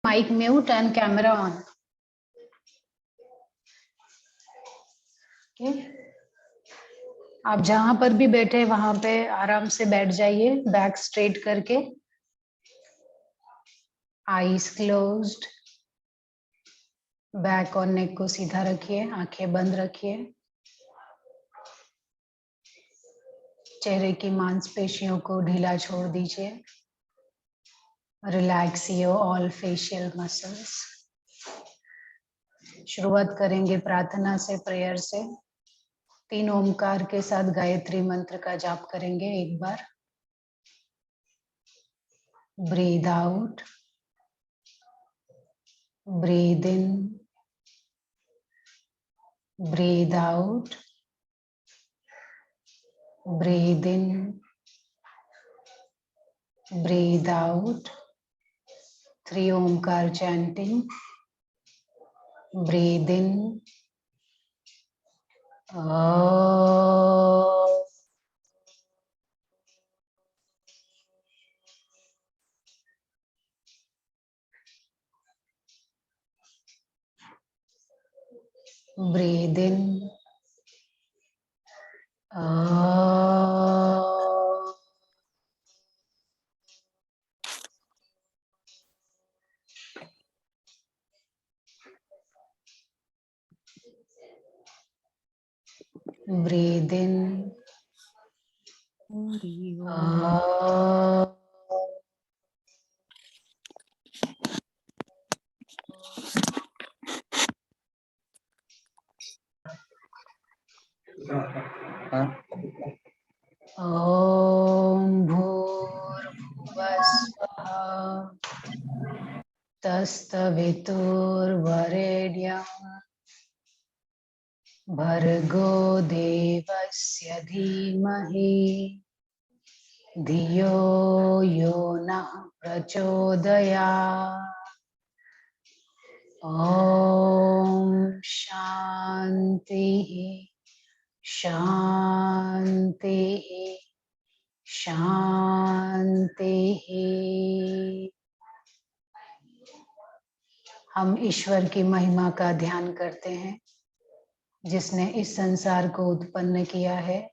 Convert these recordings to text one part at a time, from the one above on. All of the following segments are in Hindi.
Mic mute and camera on. Okay. आप जहां पर भी बैठे वहां पे आराम से बैठ जाइए, बैक स्ट्रेट करके, आईज क्लोज्ड, बैक और नेक को सीधा रखिए, आंखें बंद रखिए, चेहरे की मांसपेशियों को ढीला छोड़ दीजिए, relax your all facial muscles. शुरुआत करेंगे प्रार्थना से, प्रेयर से। 3 ओमकार के साथ गायत्री मंत्र का जाप करेंगे एक बार। Breathe out, breathe in, breathe out, breathe in, breathe out. 3 Omkar chanting. Breathe in, breathe in, breathe in, ॐ भूर्भुवस्वः तत्सवितुर्वरेण्यं भर्गो देवस्य धीमहि धियो यो नः प्रचोदयात्। ॐ शान्तिः शान्तिः शान्तिः। हम ईश्वर की महिमा का ध्यान करते हैं, जिसने इस संसार को उत्पन्न किया है,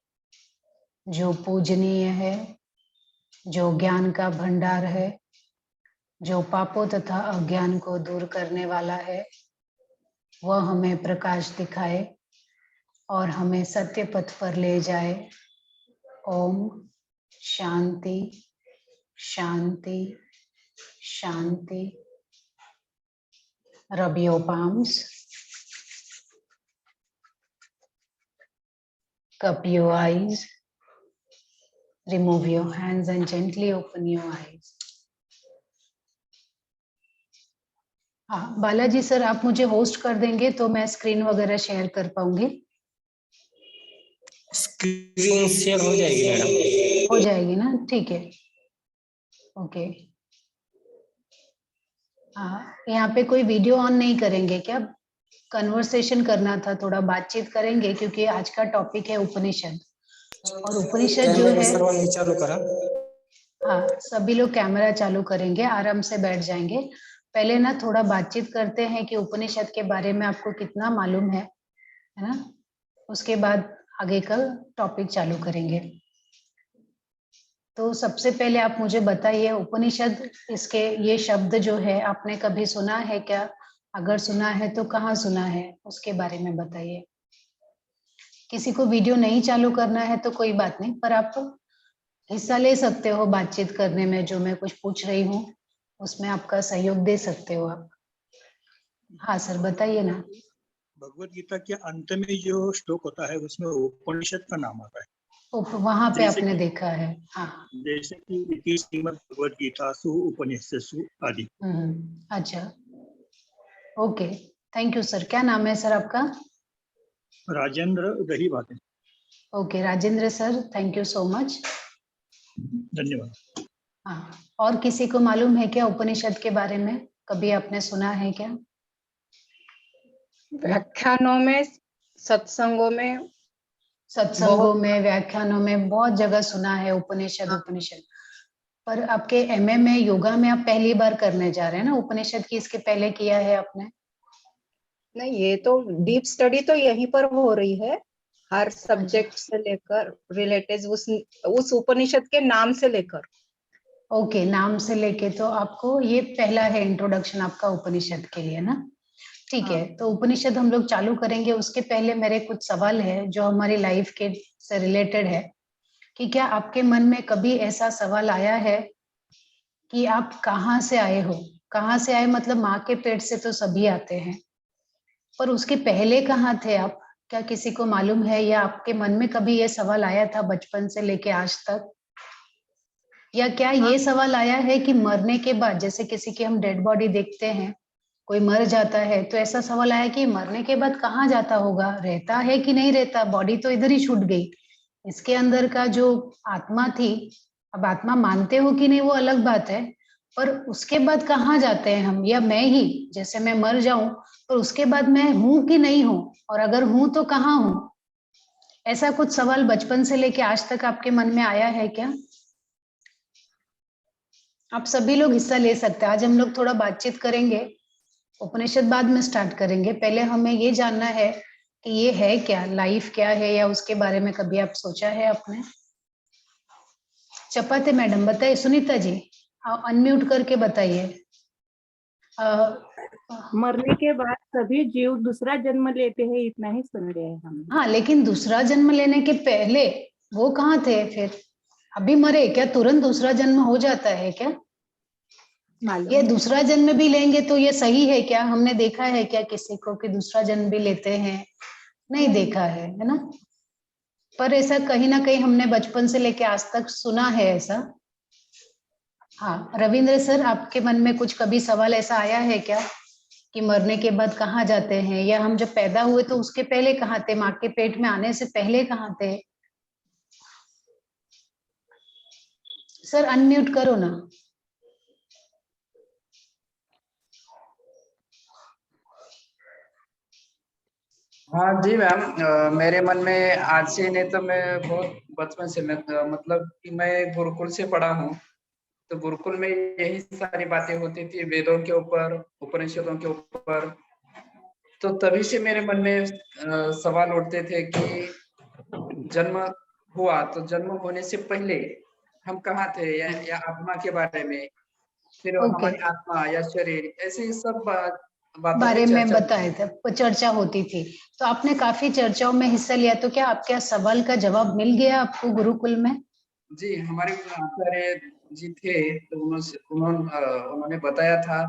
जो पूजनीय है, जो ज्ञान का भंडार है, जो पापों तथा अज्ञान को दूर करने वाला है। वह हमें प्रकाश दिखाए और हमें सत्य पथ पर ले जाए। ओम शांति शांति शांति। Rub your palms, cup your eyes, remove your hands and gently open your eyes. हाँ बालाजी सर, आप मुझे होस्ट कर देंगे तो मैं स्क्रीन वगैरह शेयर कर पाऊंगी। स्क्रीन शेयर हो जाएगी मैडम? हो जाएगी ना, ठीक है, ओके। हाँ, यहाँ पे कोई वीडियो ऑन नहीं करेंगे क्या? कन्वर्सेशन करना था, थोड़ा बातचीत करेंगे क्योंकि आज का टॉपिक है उपनिषद। और उपनिषद जो है, चालू करा। हाँ सभी लोग कैमरा चालू करेंगे, आराम से बैठ जाएंगे। पहले ना थोड़ा बातचीत करते हैं कि उपनिषद के बारे में आपको कितना मालूम है ना? उसके बाद आगे का टॉपिक चालू करेंगे। तो सबसे पहले आप मुझे बताइए, उपनिषद, इसके ये शब्द जो है आपने कभी सुना है क्या? अगर सुना है तो कहाँ सुना है, उसके बारे में बताइए। किसी को वीडियो नहीं चालू करना है तो कोई बात नहीं, पर आप हिस्सा ले सकते हो बातचीत करने में। जो मैं कुछ पूछ रही हूँ उसमें आपका सहयोग दे सकते हो आप। हाँ सर बताइए ना। भगवत गीता के अंत में जो श्लोक होता है उसमें उपनिषद का नाम आता है। वहां पे आपने देखा है? हाँ, जैसे कि श्रीमद् भगवत गीता सु उपनिषदसु आदि। अच्छा, ओके, थैंक यू सर। क्या नाम है सर आपका? राजेंद्र दही बातें। Okay Rajendra sir, thank you so much, धन्यवाद। हाँ, और किसी को मालूम है क्या उपनिषद के बारे में? कभी आपने सुना है क्या? व्याख्यानों में, सत्संगों में व्याख्यानों में बहुत जगह सुना है उपनिषद। उपनिषद पर आपके एमए में योगा में आप पहली बार करने जा रहे हैं ना, उपनिषद की इसके पहले किया है आपने? नहीं, ये तो डीप स्टडी तो यहीं पर हो रही है, हर सब्जेक्ट से लेकर रिलेटेड उस उपनिषद के नाम से लेकर। ओके, नाम से लेके तो आपको ये पहला है इंट्रोडक्शन आपका उपनिषद के लिए ना? ठीक है, तो उपनिषद हम लोग चालू करेंगे, उसके पहले मेरे कुछ सवाल है जो हमारी लाइफ के से रिलेटेड है कि क्या आपके मन में कभी ऐसा सवाल आया है कि आप कहाँ से आए हो? कहाँ से आए मतलब माँ के पेट से तो सभी आते हैं, पर उसके पहले कहाँ थे आप? क्या किसी को मालूम है, या आपके मन में कभी ये सवाल आया था बचपन से लेके आज तक? या क्या ये सवाल आया है कि मरने के बाद, जैसे किसी की हम डेड बॉडी देखते हैं, कोई मर जाता है, तो ऐसा सवाल आया कि मरने के बाद कहाँ जाता होगा, रहता है कि नहीं रहता, बॉडी तो इधर ही छूट गई, इसके अंदर का जो आत्मा थी, अब आत्मा मानते हो कि नहीं वो अलग बात है, पर उसके बाद कहाँ जाते हैं हम? या मैं ही, जैसे मैं मर जाऊं तो उसके बाद मैं हूं कि नहीं हूं, और अगर हूं तो कहाँ हूं? ऐसा कुछ सवाल बचपन से लेके आज तक आपके मन में आया है क्या? आप सभी लोग हिस्सा ले सकते हैं। आज हम लोग थोड़ा बातचीत करेंगे, उपनिषद बाद में स्टार्ट करेंगे। पहले हमें ये जानना है कि ये है क्या, लाइफ क्या है, या उसके बारे में कभी आप सोचा है आपने? चपाते मैडम बताइए, सुनीता जी अनम्यूट करके बताइए। मरने के बाद सभी जीव दूसरा जन्म लेते हैं, इतना ही सुन रहे हैं हम। हाँ, लेकिन दूसरा जन्म लेने के पहले वो कहाँ थे फिर? अभी मरे क्या तुरंत दूसरा जन्म हो जाता है क्या? ये दूसरा जन्म भी लेंगे तो ये सही है क्या? हमने देखा है क्या किसी को कि दूसरा जन्म भी लेते हैं? नहीं देखा है ना? पर ऐसा कहीं ना कहीं हमने बचपन से लेके आज तक सुना है ऐसा। हाँ, रविंद्र सर, आपके मन में कुछ कभी सवाल ऐसा आया है क्या कि मरने के बाद कहाँ जाते हैं, या हम जब पैदा हुए तो उसके पहले कहाँ थे, माँ के पेट में आने से पहले कहाँ थे? सर अनम्यूट करो ना। हाँ जी मैम, मेरे मन में आज से नहीं तो मैं बहुत बचपन से मैं मतलब कि मैं गुरुकुल से पढ़ा हूँ। तो गुरुकुल में यही सारी बातें होती थी, वेदों के ऊपर, उपनिषदों के ऊपर। तो तभी से मेरे मन में सवाल उठते थे कि जन्म हुआ तो जन्म होने से पहले हम कहाँ थे, या आत्मा के बारे में, फिर ओके, हमारी आत्मा या शरीर, ऐसे ही सब बातों पे बारे में चर्चा। बताए थे, चर्चा होती थी। तो आपने काफी चर्चाओं में हिस्सा लिया, तो क्या आपके सवाल का जवाब मिल गया आपको गुरुकुल में? जी, हमारे आचार्य जी थे, तो उन्होंने बताया था।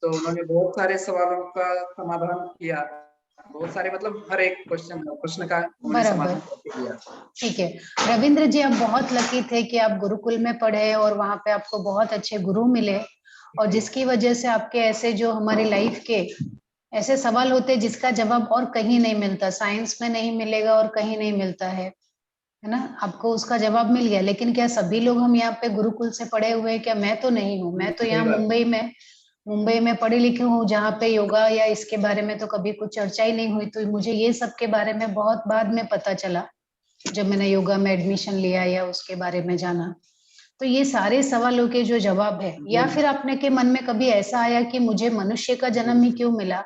तो उन्होंने बहुत सारे सवालों का समाधान किया, बहुत सारे मतलब हर एक प्रश्न का उन्होंने बराबर, समाधान करके दिया। ठीक है। रविंद्र जी, आप बहुत लकी थे कि आप गुरुकुल में पढ़े और वहां पे आपको बहुत अच्छे गुरु मिले, और जिसकी वजह से आपके ऐसे जो हमारी लाइफ के ऐसे सवाल होते हैं जिसका जवाब और कहीं नहीं मिलता, साइंस में नहीं मिलेगा और कहीं नहीं मिलता है ना? आपको उसका जवाब मिल गया। लेकिन क्या सभी लोग हम यहाँ पे गुरुकुल से पढ़े हुए हैं क्या? मैं तो नहीं हूँ। मैं तो सही यहाँ बात। मुंबई में पढ़ी लिखी हूँ, जहाँ पे योगा या इसके बारे में तो कभी कुछ चर्चा ही नहीं हुई। तो मुझे ये सब के बारे में बहुत बाद में पता चला, जब मैंने योगा में एडमिशन लिया या उसके बारे में जाना। तो ये सारे सवालों के जो जवाब है, या फिर आपने के मन में कभी ऐसा आया कि मुझे मनुष्य का जन्म ही क्यों मिला,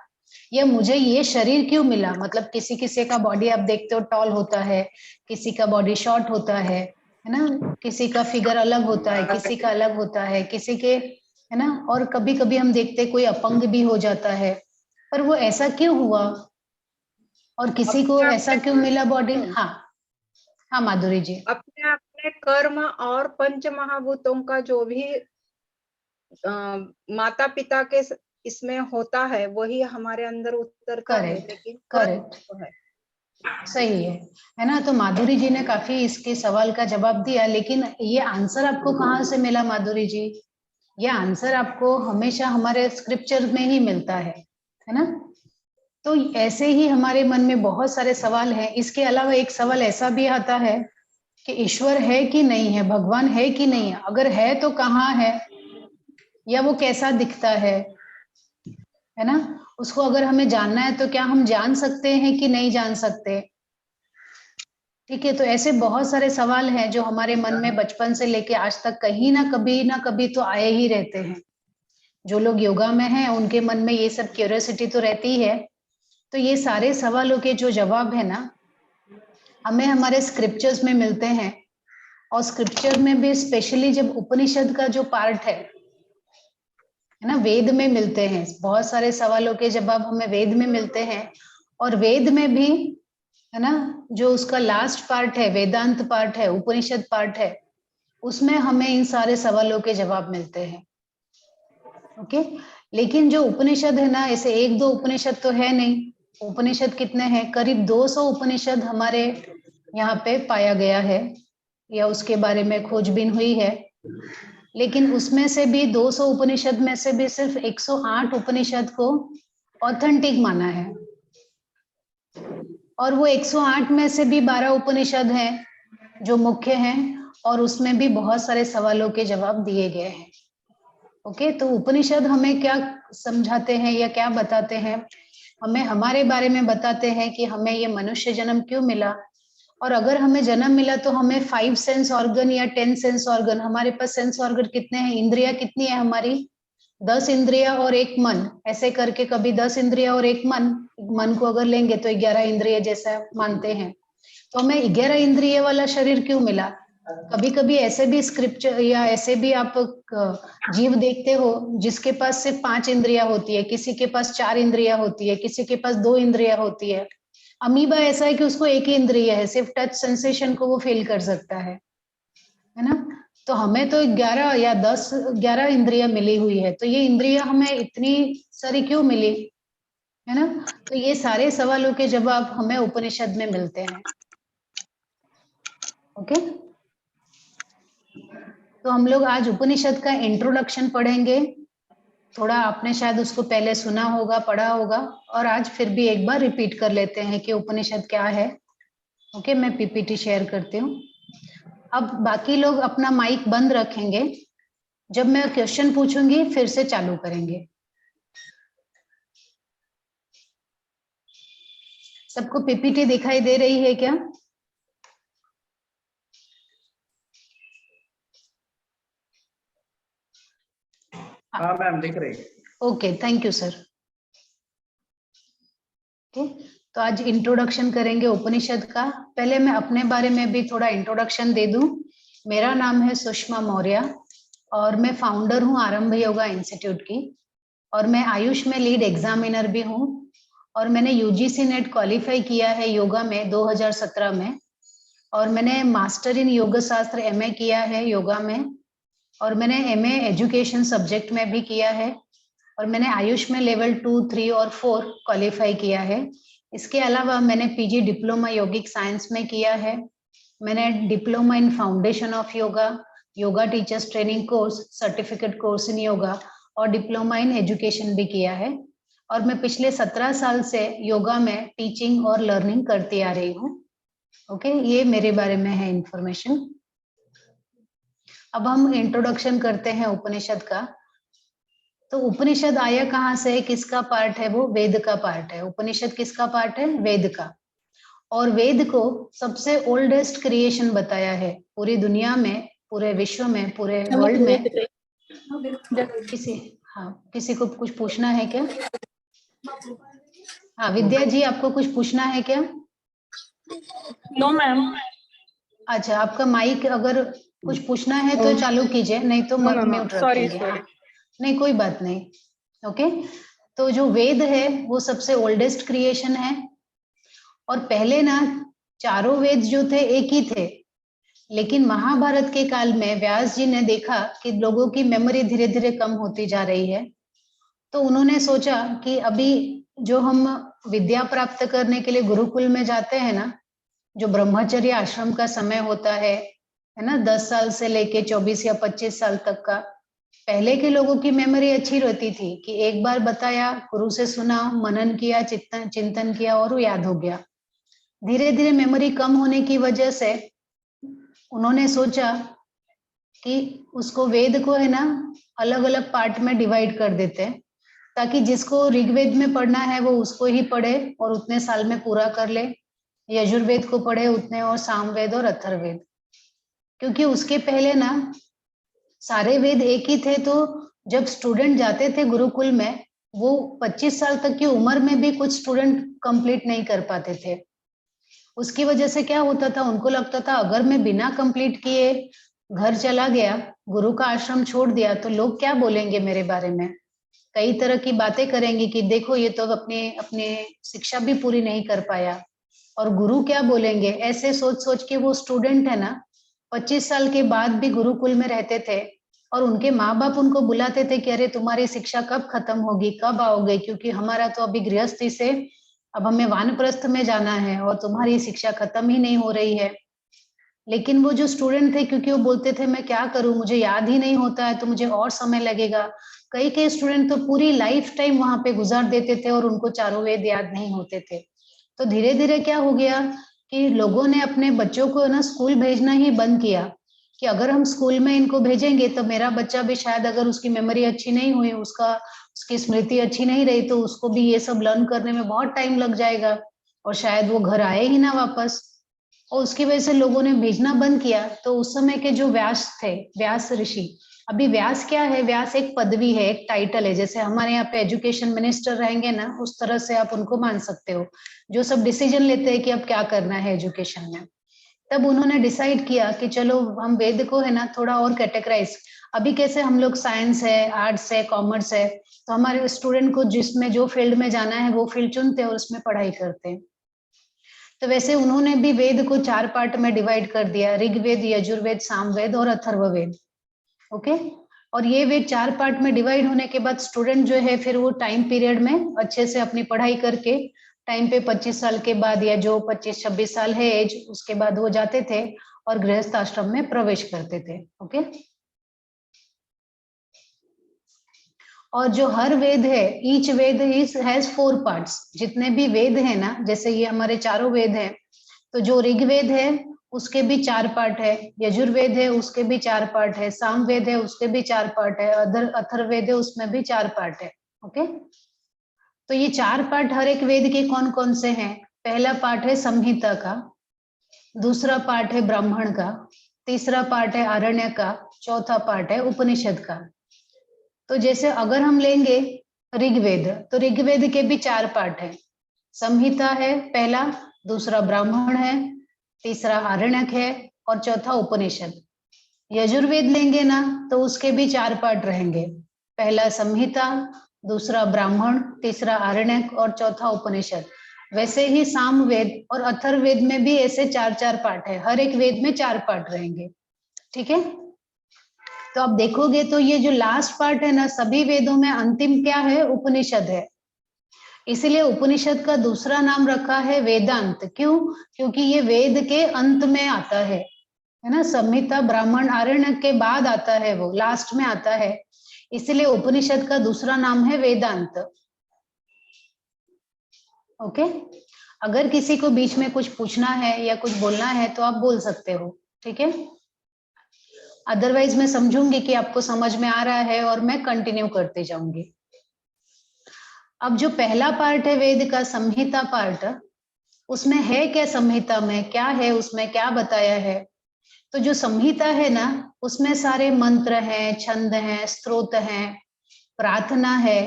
या मुझे ये शरीर क्यों मिला? मतलब किसी किसी का बॉडी आप देखते हो टॉल होता है, किसी का बॉडी शॉर्ट होता है ना? किसी का फिगर अलग होता है, किसी का अलग होता है, किसी के, है ना? और कभी कभी हम देखते कोई अपंग भी हो जाता है, पर वो ऐसा क्यों हुआ, और किसी को अपने ऐसा क्यों मिला बॉडी? हाँ हाँ माधुरी जी। अपने अपने कर्म और पंच महाभूतों का जो भी माता पिता के इसमें होता है, वही हमारे अंदर उतरता है, करेक्ट, लेकिन कर्म करेक्ट, तो है। सही है ना? तो माधुरी जी ने काफी इसके सवाल का जवाब दिया, लेकिन ये आंसर आपको कहाँ से मिला माधुरी जी? ये आंसर आपको हमेशा हमारे स्क्रिप्चर में ही मिलता है ना? तो ऐसे ही हमारे मन में बहुत सारे सवाल हैं। इसके अलावा एक सवाल ऐसा भी आता है कि ईश्वर है कि नहीं है, भगवान है कि नहीं है, अगर है तो कहाँ है, या वो कैसा दिखता है ना? उसको अगर हमें जानना है तो क्या हम जान सकते हैं कि नहीं जान सकते? ठीक है, तो ऐसे बहुत सारे सवाल हैं जो हमारे मन में बचपन से लेके आज तक कहीं ना कभी तो आए ही रहते हैं। जो लोग योगा में हैं उनके मन में ये सब क्यूरियोसिटी तो रहती है। तो ये सारे सवालों के जो जवाब है ना, हमें हमारे स्क्रिप्चर्स में मिलते हैं। और स्क्रिप्चर में भी स्पेशली जब उपनिषद का जो पार्ट है ना, वेद में मिलते हैं। बहुत सारे सवालों के जवाब हमें वेद में मिलते हैं। और वेद में भी है ना, जो उसका लास्ट पार्ट है, वेदांत पार्ट है, उपनिषद पार्ट है, उसमें हमें इन सारे सवालों के जवाब मिलते हैं। ओके, लेकिन जो उपनिषद है ना, ऐसे एक दो उपनिषद तो है नहीं। उपनिषद कितने हैं? करीब 200 उपनिषद हमारे यहाँ पे पाया गया है, या उसके बारे में खोजबीन हुई है। लेकिन उसमें से भी 200 उपनिषद में से भी सिर्फ 108 उपनिषद को ऑथेंटिक माना है। और वो 108 में से भी 12 उपनिषद हैं जो मुख्य हैं, और उसमें भी बहुत सारे सवालों के जवाब दिए गए हैं। ओके, तो उपनिषद हमें क्या समझाते हैं या क्या बताते हैं? हमें हमारे बारे में बताते हैं कि हमें ये मनुष्य जन्म क्यों मिला, और अगर हमें जन्म मिला तो हमें 5 सेंस ऑर्गन या 10 सेंस ऑर्गन, हमारे पास सेंस ऑर्गन कितने हैं, इंद्रिया कितनी है हमारी? 10 इंद्रिया और एक मन, ऐसे करके कभी 10 इंद्रिया और एक मन को अगर लेंगे तो 11 इंद्रिय जैसा मानते हैं। तो हमें 11 इंद्रिय वाला शरीर क्यों मिला? कभी कभी ऐसे भी स्क्रिप्चर या ऐसे भी आप जीव देखते हो जिसके पास सिर्फ 5 इंद्रिया होती है, किसी के पास 4 इंद्रिया होती है, किसी के पास 2 इंद्रिया होती है। अमीबा ऐसा है कि उसको एक ही इंद्रिय है, सिर्फ टच सेंसेशन को वो फील कर सकता है ना। तो हमें तो 11 या 11 इंद्रिया मिली हुई है, तो ये इंद्रिया हमें इतनी सारी क्यों मिली, है ना? तो ये सारे सवालों के जवाब हमें उपनिषद में मिलते हैं। ओके, तो हम लोग आज उपनिषद का इंट्रोडक्शन पढ़ेंगे। थोड़ा आपने शायद उसको पहले सुना होगा, पढ़ा होगा, और आज फिर भी एक बार रिपीट कर लेते हैं कि उपनिषद क्या है। ओके, मैं पीपीटी शेयर करती हूँ। अब बाकी लोग अपना माइक बंद रखेंगे, जब मैं क्वेश्चन पूछूंगी फिर से चालू करेंगे। सबको पीपीटी दिखाई दे रही है क्या? हाँ मैम, दिख रही है। Okay, thank you sir. Okay, तो आज इंट्रोडक्शन करेंगे उपनिषद का। पहले मैं अपने बारे में भी थोड़ा इंट्रोडक्शन दे दूं। मेरा नाम है सुषमा मौर्य और मैं फाउंडर हूं आरंभ योगा इंस्टीट्यूट की, और मैं आयुष में लीड एग्जामिनर भी हूं, और मैंने यूजीसी नेट क्वालिफाई किया है योगा में 2017 में, और मैंने मास्टर इन योग शास्त्र एमए किया है योगा में, और मैंने एमए एजुकेशन सब्जेक्ट में भी किया है, और मैंने आयुष में लेवल 2, 3 और 4 क्वालिफाई किया है। इसके अलावा मैंने पीजी डिप्लोमा योगिक साइंस में किया है। मैंने diploma in foundation of yoga, yoga teachers training course, certificate course in yoga और डिप्लोमा इन एजुकेशन भी किया है। और मैं पिछले 17 साल से योगा में टीचिंग और लर्निंग करती आ रही हूँ। ओके, ये मेरे बारे में है इंफॉर्मेशन। अब हम इंट्रोडक्शन करते हैं उपनिषद का। तो उपनिषद आया कहाँ से, किसका पार्ट है? वो वेद का पार्ट है। उपनिषद किसका पार्ट है? वेद का। और वेद को सबसे ओल्डेस्ट क्रिएशन बताया है पूरी दुनिया में, पूरे विश्व में, पूरे वर्ल्ड में। किसी को कुछ पूछना है क्या? हाँ विद्या जी, आपको कुछ पूछना है क्या? No ma'am. अच्छा, आपका माइक अगर कुछ पूछना है तो चालू कीजिए, नहीं तो म्यूट रखेंगे। हाँ, नहीं कोई बात नहीं। ओके, तो जो वेद है वो सबसे ओल्डेस्ट क्रिएशन है। और पहले ना चारों वेद जो थे एक ही थे, लेकिन महाभारत के काल में व्यास जी ने देखा कि लोगों की मेमोरी धीरे धीरे कम होती जा रही है, तो उन्होंने सोचा कि अभी जो हम विद्या प्राप्त करने के लिए गुरुकुल में जाते हैं ना, जो ब्रह्मचर्य आश्रम का समय होता है ना, 10 साल से लेके 24 या 25 साल तक का, पहले के लोगों की मेमोरी अच्छी रहती थी कि एक बार बताया, गुरु से सुना, मनन किया, चिंतन किया और वो याद हो गया। धीरे धीरे मेमोरी कम होने की वजह से उन्होंने सोचा कि उसको वेद को है ना अलग अलग पार्ट में डिवाइड कर देते हैं, ताकि जिसको ऋग्वेद में पढ़ना है वो उसको ही पढ़े और उतने साल में पूरा कर ले। यजुर्वेद को पढ़े उतने और सामवेद और अथर्ववेद, क्योंकि उसके पहले ना सारे वेद एक ही थे। तो जब स्टूडेंट जाते थे गुरुकुल में, वो 25 साल तक की उम्र में भी कुछ स्टूडेंट कंप्लीट नहीं कर पाते थे। उसकी वजह से क्या होता था, उनको लगता था अगर मैं बिना कंप्लीट किए घर चला गया, गुरु का आश्रम छोड़ दिया, तो लोग क्या बोलेंगे मेरे बारे में, कई तरह की बातें करेंगे कि देखो ये तो अपने अपने शिक्षा भी पूरी नहीं कर पाया, और गुरु क्या बोलेंगे, ऐसे सोच सोच के वो स्टूडेंट है ना 25 साल के बाद भी गुरुकुल में रहते थे। और उनके माँ बाप उनको बुलाते थे कि अरे तुम्हारी शिक्षा कब खत्म होगी, कब आओगे, क्योंकि हमारा तो अभी गृहस्थी से अब हमें वानप्रस्थ में जाना है और तुम्हारी शिक्षा खत्म ही नहीं हो रही है। लेकिन वो जो स्टूडेंट थे, क्योंकि वो बोलते थे मैं क्या करूं, मुझे याद ही नहीं होता है, तो मुझे और समय लगेगा। कई कई स्टूडेंट तो पूरी लाइफ टाइम वहां पे गुजार देते थे और उनको चारों वेद याद नहीं होते थे। तो धीरे धीरे क्या हो गया कि लोगों ने अपने बच्चों को ना स्कूल भेजना ही बंद किया, कि अगर हम स्कूल में इनको भेजेंगे तो मेरा बच्चा भी शायद, अगर उसकी मेमोरी अच्छी नहीं हुई, उसकी स्मृति अच्छी नहीं रही, तो उसको भी ये सब लर्न करने में बहुत टाइम लग जाएगा और शायद वो घर आए ही ना वापस। और उसकी वजह से लोगों ने भेजना बंद किया। तो उस समय के जो व्यास थे, व्यास ऋषि, अभी व्यास क्या है, व्यास एक पदवी है, एक टाइटल है, जैसे हमारे यहाँ पे एजुकेशन मिनिस्टर रहेंगे ना, उस तरह से आप उनको मान सकते हो, जो सब डिसीजन लेते हैं कि अब क्या करना है एजुकेशन में। तब उन्होंने डिसाइड किया कि चलो हम वेद को है ना थोड़ा और कैटेगराइज, अभी कैसे हम लोग साइंस है, आर्ट्स है, कॉमर्स है, तो हमारे स्टूडेंट को जिसमें जो फील्ड में जाना है वो फील्ड चुनते हैं और उसमें पढ़ाई करते हैं। तो वैसे उन्होंने भी वेद को 4 पार्ट में डिवाइड कर दिया, ऋग्वेद, यजुर्वेद, सामवेद और अथर्ववेद। ओके, और ये वेद 4 पार्ट में डिवाइड होने के बाद स्टूडेंट जो है फिर वो टाइम पीरियड में अच्छे से अपनी पढ़ाई करके टाइम पे 25 साल के बाद, या जो 25-26 साल है एज, उसके बाद वो जाते थे और गृहस्थ आश्रम में प्रवेश करते थे। ओके, और जो हर वेद है, each Veda is has 4 parts. जितने भी वेद है ना, जैसे ये हमारे चारों वेद हैं, तो जो ऋग्वेद है उसके भी 4 पार्ट है, यजुर्वेद है उसके भी 4 पार्ट है, सामवेद है उसके भी 4 पार्ट है, अथर्ववेद है उसमें भी 4 पार्ट है। ओके, तो ये 4 पार्ट हर एक वेद के कौन कौन से हैं? पहला पार्ट है संहिता का, दूसरा पार्ट है ब्राह्मण का, तीसरा पार्ट है आरण्य का, चौथा पार्ट है उपनिषद का। तो जैसे अगर हम लेंगे ऋग्वेद, तो ऋग्वेद के भी 4 पार्ट है, संहिता है पहला, दूसरा ब्राह्मण है, तीसरा आरण्यक है और चौथा उपनिषद। यजुर्वेद लेंगे ना तो उसके भी 4 पार्ट रहेंगे, पहला संहिता, दूसरा ब्राह्मण, तीसरा आरण्यक और चौथा उपनिषद। वैसे ही सामवेद और अथर्ववेद में भी ऐसे 4-4 पार्ट है, हर एक वेद में 4 पार्ट रहेंगे। ठीक है, तो आप देखोगे तो ये जो लास्ट पार्ट है ना, सभी वेदों में अंतिम क्या है? उपनिषद है। इसलिए उपनिषद का दूसरा नाम रखा है वेदांत। क्यों? क्योंकि ये वेद के अंत में आता है ना, संहिता, ब्राह्मण, आरण्यक के बाद आता है, वो लास्ट में आता है, इसलिए उपनिषद का दूसरा नाम है वेदांत। ओके, अगर किसी को बीच में कुछ पूछना है या कुछ बोलना है तो आप बोल सकते हो, ठीक है? अदरवाइज मैं समझूंगी कि आपको समझ में आ रहा है और मैं कंटिन्यू करते जाऊंगी। अब जो पहला पार्ट है वेद का, संहिता पार्ट, उसमें है क्या? संहिता में क्या है, उसमें क्या बताया है? तो जो संहिता है ना, उसमें सारे मंत्र हैं, छंद हैं, स्तोत्र हैं, प्रार्थना है।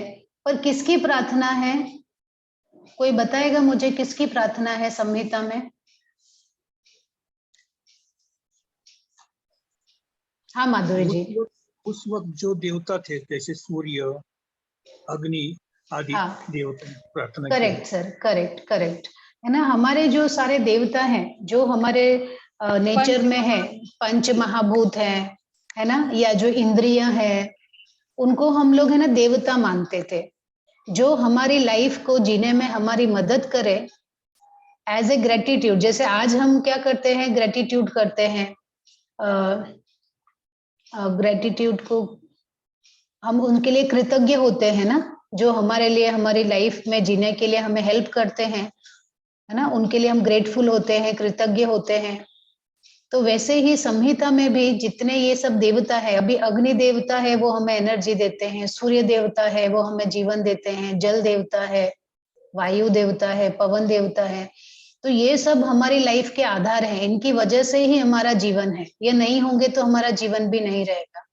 पर किसकी प्रार्थना है? कोई बताएगा मुझे किसकी प्रार्थना है संहिता में? हाँ माधुरी जी। उस वक्त जो देवता थे, जैसे सूर्य, अग्नि आदि हाँ, देवता प्रार्थना करेक्ट सर, करेक्ट करेक्ट, है ना। हमारे जो सारे देवता हैं, जो हमारे नेचर में है, पंच महाभूत है ना, या जो इंद्रियां हैं, उनको हम लोग है ना देवता मानते थे, जो हमारी लाइफ को जीने में हमारी मदद करे एज ए ग्रेटिट्यूड। जैसे आज हम क्या करते हैं? ग्रेटिट्यूड करते हैं, ग्रेटिट्यूड को हम उनके लिए कृतज्ञ होते हैं ना, जो हमारे लिए, हमारी लाइफ में जीने के लिए हमें हेल्प करते हैं, है ना, उनके लिए हम ग्रेटफुल होते हैं, कृतज्ञ होते हैं। तो वैसे ही संहिता में भी जितने ये सब देवता है, अभी अग्नि देवता है वो हमें एनर्जी देते हैं, सूर्य देवता है वो हमें जीवन देते हैं, जल देवता है, वायु देवता है, पवन देवता है, तो ये सब हमारी लाइफ के आधार हैं, इनकी वजह से ही हमारा जीवन है, ये नहीं होंगे तो हमारा जीवन भी नहीं रहेगा।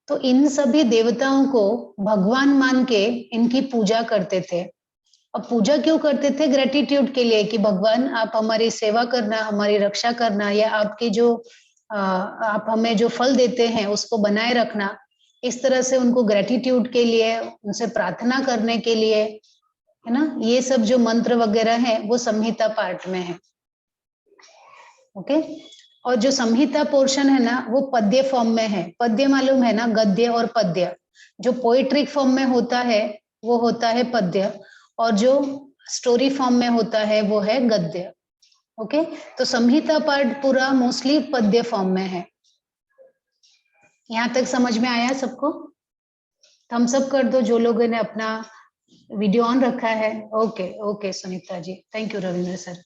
तो इन सभी देवताओं को भगवान मान के इनकी पूजा करते थे। अब पूजा क्यों करते थे? ग्रेटिट्यूड के लिए, कि भगवान आप हमारी सेवा करना, हमारी रक्षा करना, या आपकी जो आप हमें जो फल देते हैं उसको बनाए रखना। इस तरह से उनको ग्रेटिट्यूड के लिए, उनसे प्रार्थना करने के लिए, है ना, ये सब जो मंत्र वगैरह है वो संहिता पार्ट में है। ओके, और जो संहिता पोर्शन है ना वो पद्य फॉर्म में है। पद्य मालूम है ना, गद्य और पद्य। जो पोएट्रिक फॉर्म में होता है वो होता है पद्य, और जो स्टोरी फॉर्म में होता है वो है गद्य। ओके, तो संहिता पार्ट पूरा मोस्टली पद्य फॉर्म में है। यहाँ तक समझ में आया सबको? थम्स अप कर दो जो लोगों ने अपना वीडियो ऑन रखा है। Okay okay Sunita ji, thank you Ravindra sir.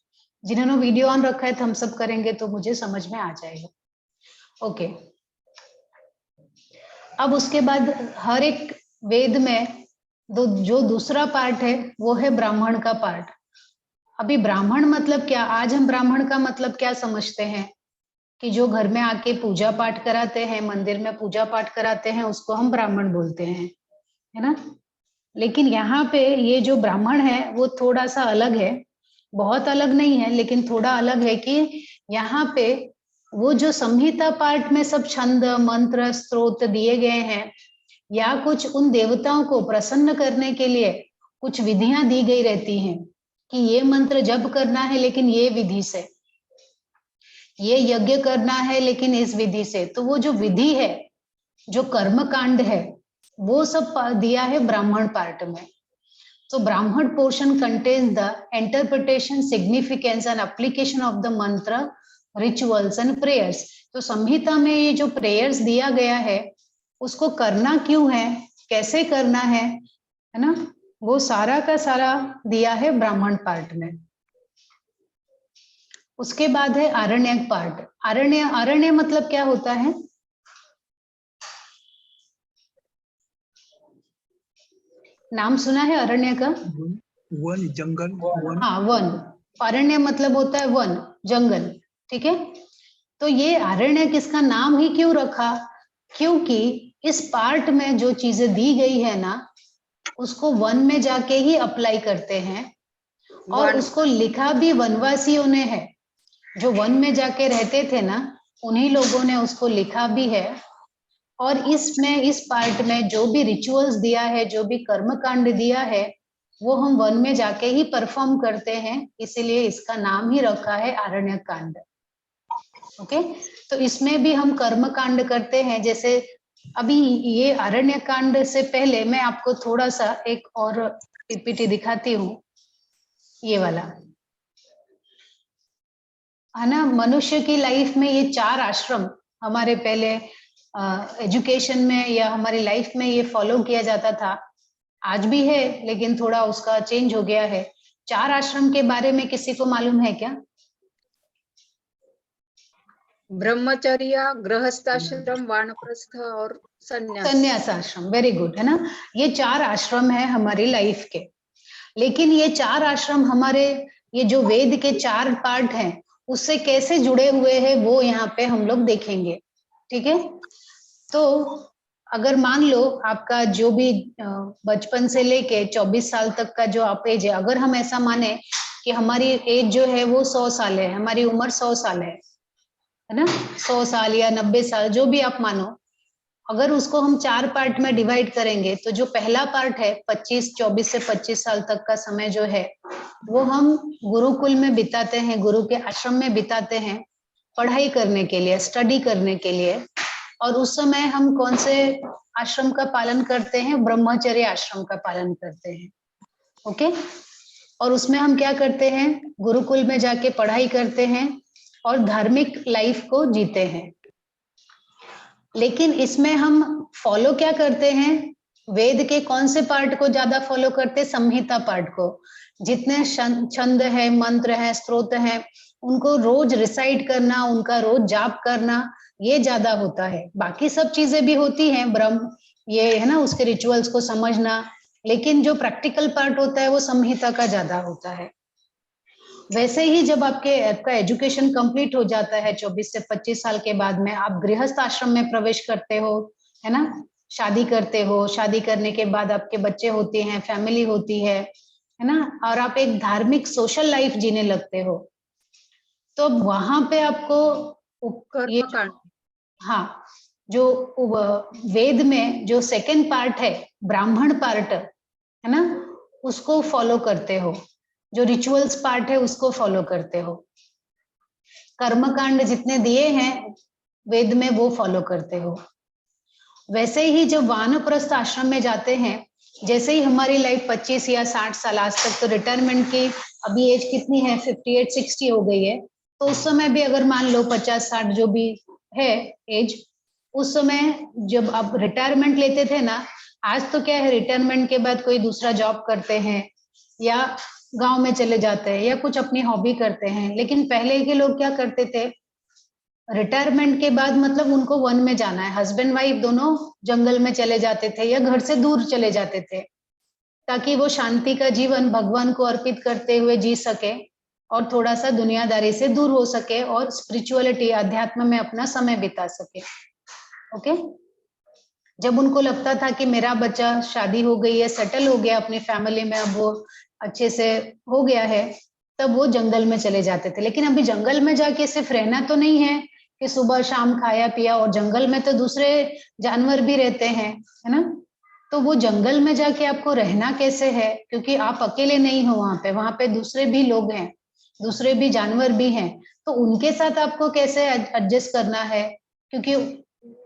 जिन्होंने वीडियो ऑन रखा है थम्स अप करेंगे तो मुझे समझ में आ जाएगा। ओके, अब उसके बाद हर एक वेद में जो दूसरा पार्ट है वो है ब्राह्मण का पार्ट। अभी ब्राह्मण मतलब क्या? आज हम ब्राह्मण का मतलब क्या समझते हैं कि जो घर में आके पूजा पाठ कराते हैं, मंदिर में पूजा पाठ कराते हैं, उसको हम ब्राह्मण बोलते हैं, है ना। लेकिन यहाँ पे ये जो ब्राह्मण है वो थोड़ा सा अलग है, बहुत अलग नहीं है लेकिन थोड़ा अलग है, कि यहाँ पे वो जो संहिता पार्ट में सब छंद मंत्र स्त्रोत दिए गए हैं, या कुछ उन देवताओं को प्रसन्न करने के लिए कुछ विधियां दी गई रहती हैं कि ये मंत्र जप करना है लेकिन ये विधि से, ये यज्ञ करना है लेकिन इस विधि से। तो वो जो विधि है, जो कर्म कांड है, वो सब दिया है ब्राह्मण पार्ट में। So Brahman portion contains the interpretation, significance and application of the mantra, rituals and prayers. तो संहिता में ये जो प्रेयर्स दिया गया है उसको करना क्यों है, कैसे करना है ना, वो सारा का सारा दिया है ब्राह्मण पार्ट में। उसके बाद है आरण्यक पार्ट। आरण्य मतलब क्या होता है? नाम सुना है अरण्य का? वन, जंगल, वन। हाँ, वन। अरण्य मतलब होता है वन, जंगल, ठीक है। तो ये आरण्य किसका नाम ही क्यों रखा? क्योंकि इस पार्ट में जो चीजें दी गई है ना, उसको वन में जाके ही अप्लाई करते हैं, और उसको लिखा भी वनवासियों ने है। जो वन में जाके रहते थे ना, उन्हीं लोगों ने उसको लिखा भी है। और इसमें, इस पार्ट में जो भी रिचुअल्स दिया है, जो भी कर्म कांड दिया है, वो हम वन में जाके ही परफॉर्म करते हैं, इसीलिए इसका नाम ही रखा है आरण्य कांड। ओके, तो इसमें भी हम कर्म कांड करते हैं। जैसे अभी ये आरण्य कांड से पहले मैं आपको थोड़ा सा एक और पीपीटी दिखाती हूँ, ये वाला है ना। मनुष्य की लाइफ में ये 4 आश्रम हमारे पहले एजुकेशन में या हमारी लाइफ में ये फॉलो किया जाता था, आज भी है लेकिन थोड़ा उसका चेंज हो गया है। 4 आश्रम के बारे में किसी को मालूम है क्या? ब्रह्मचर्य, गृहस्थाश्रम, वानप्रस्थ और संन्यास आश्रम। वेरी गुड, है ना। ये 4 आश्रम है हमारी लाइफ के। लेकिन ये 4 आश्रम हमारे, ये जो वेद के 4 पार्ट हैं उससे कैसे जुड़े हुए हैं वो यहाँ पे हम लोग देखेंगे, ठीक है। तो अगर मान लो आपका जो भी बचपन से लेके 24 साल तक का जो आप एज है, अगर हम ऐसा माने कि हमारी एज जो है वो 100 साल है, हमारी उम्र 100 साल है ना, 100 साल या 90 साल जो भी आप मानो, अगर उसको हम 4 पार्ट में डिवाइड करेंगे तो जो पहला पार्ट है 24 से 25 साल तक का समय जो है वो हम गुरुकुल में बिताते हैं, गुरु के आश्रम में बिताते हैं पढ़ाई करने के लिए, स्टडी करने के लिए। और उस समय हम कौन से आश्रम का पालन करते हैं? ब्रह्मचर्य आश्रम का पालन करते हैं। ओके, और उसमें हम क्या करते हैं? गुरुकुल में जाके पढ़ाई करते हैं और धार्मिक लाइफ को जीते हैं। लेकिन इसमें हम फॉलो क्या करते हैं? वेद के कौन से पार्ट को ज्यादा फॉलो करते हैं? संहिता पार्ट को। जितने छंद है, मंत्र है, स्तोत्र है, उनको रोज रिसाइट करना, उनका रोज जाप करना, ये ज्यादा होता है। बाकी सब चीजें भी होती हैं, ब्रह्म ये है ना, उसके रिचुअल्स को समझना, लेकिन जो प्रैक्टिकल पार्ट होता है वो संहिता का ज्यादा होता है। वैसे ही जब आपका एजुकेशन कंप्लीट हो जाता है 24 से 25 साल के बाद में, आप गृहस्थ आश्रम में प्रवेश करते हो, है ना, शादी करते हो, शादी करने के बाद आपके बच्चे होते हैं, फैमिली होती है ना, और आप एक धार्मिक सोशल लाइफ जीने लगते हो, तो वहां पे आपको ये कर्मकांड। हाँ, जो वेद में जो सेकंड पार्ट है, ब्राह्मण पार्ट है ना, उसको फॉलो करते हो, जो रिचुअल्स पार्ट है उसको फॉलो करते हो, कर्मकांड जितने दिए हैं वेद में वो फॉलो करते हो। वैसे ही जब वानप्रस्थ आश्रम में जाते हैं, जैसे ही हमारी लाइफ 25 या 60 साल, आज तक तो रिटायरमेंट की अभी एज कितनी है, 58-60 हो गई है, तो उस समय भी अगर मान लो 50-60 जो भी है एज, उस समय जब आप रिटायरमेंट लेते थे ना, आज तो क्या है, रिटायरमेंट के बाद कोई दूसरा जॉब करते हैं या गांव में चले जाते हैं या कुछ अपनी हॉबी करते हैं, लेकिन पहले के लोग क्या करते थे, रिटायरमेंट के बाद मतलब उनको वन में जाना है, हस्बैंड वाइफ दोनों जंगल में चले जाते थे या घर से दूर चले जाते थे, ताकि वो शांति का जीवन भगवान को अर्पित करते हुए जी सके और थोड़ा सा दुनियादारी से दूर हो सके और स्पिरिचुअलिटी, अध्यात्म में अपना समय बिता सके। ओके, जब उनको लगता था कि मेरा बच्चा शादी हो गई है, सेटल हो गया अपनी फैमिली में, अब वो अच्छे से हो गया है, तब वो जंगल में चले जाते थे। लेकिन अभी जंगल में जाके सिर्फ रहना तो नहीं है कि सुबह शाम खाया पिया, और जंगल में तो दूसरे जानवर भी रहते हैं, है ना, तो वो जंगल में जाके आपको रहना कैसे है, क्योंकि आप अकेले नहीं हो वहां पे दूसरे भी लोग हैं, दूसरे भी जानवर भी हैं, तो उनके साथ आपको कैसे एडजस्ट करना है, क्योंकि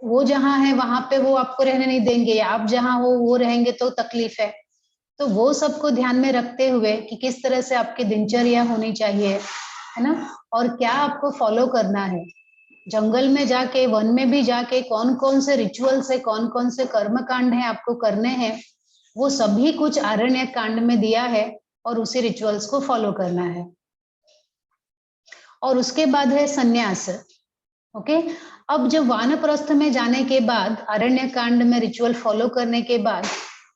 वो जहाँ है वहां पे वो आपको रहने नहीं देंगे, आप जहाँ हो वो रहेंगे तो तकलीफ है। तो वो सबको ध्यान में रखते हुए कि किस तरह से आपकी दिनचर्या होनी चाहिए, है ना, और क्या आपको फॉलो करना है, जंगल में जाके, वन में भी जाके कौन कौन से रिचुअल्स है, कौन कौन से कर्म कांड है आपको करने हैं, वो सभी कुछ आरण्य कांड में दिया है और उसी रिचुअल्स को फॉलो करना है। और उसके बाद है संन्यास। ओके, अब जब वानप्रस्थ में जाने के बाद, अरण्य कांड में रिचुअल फॉलो करने के बाद,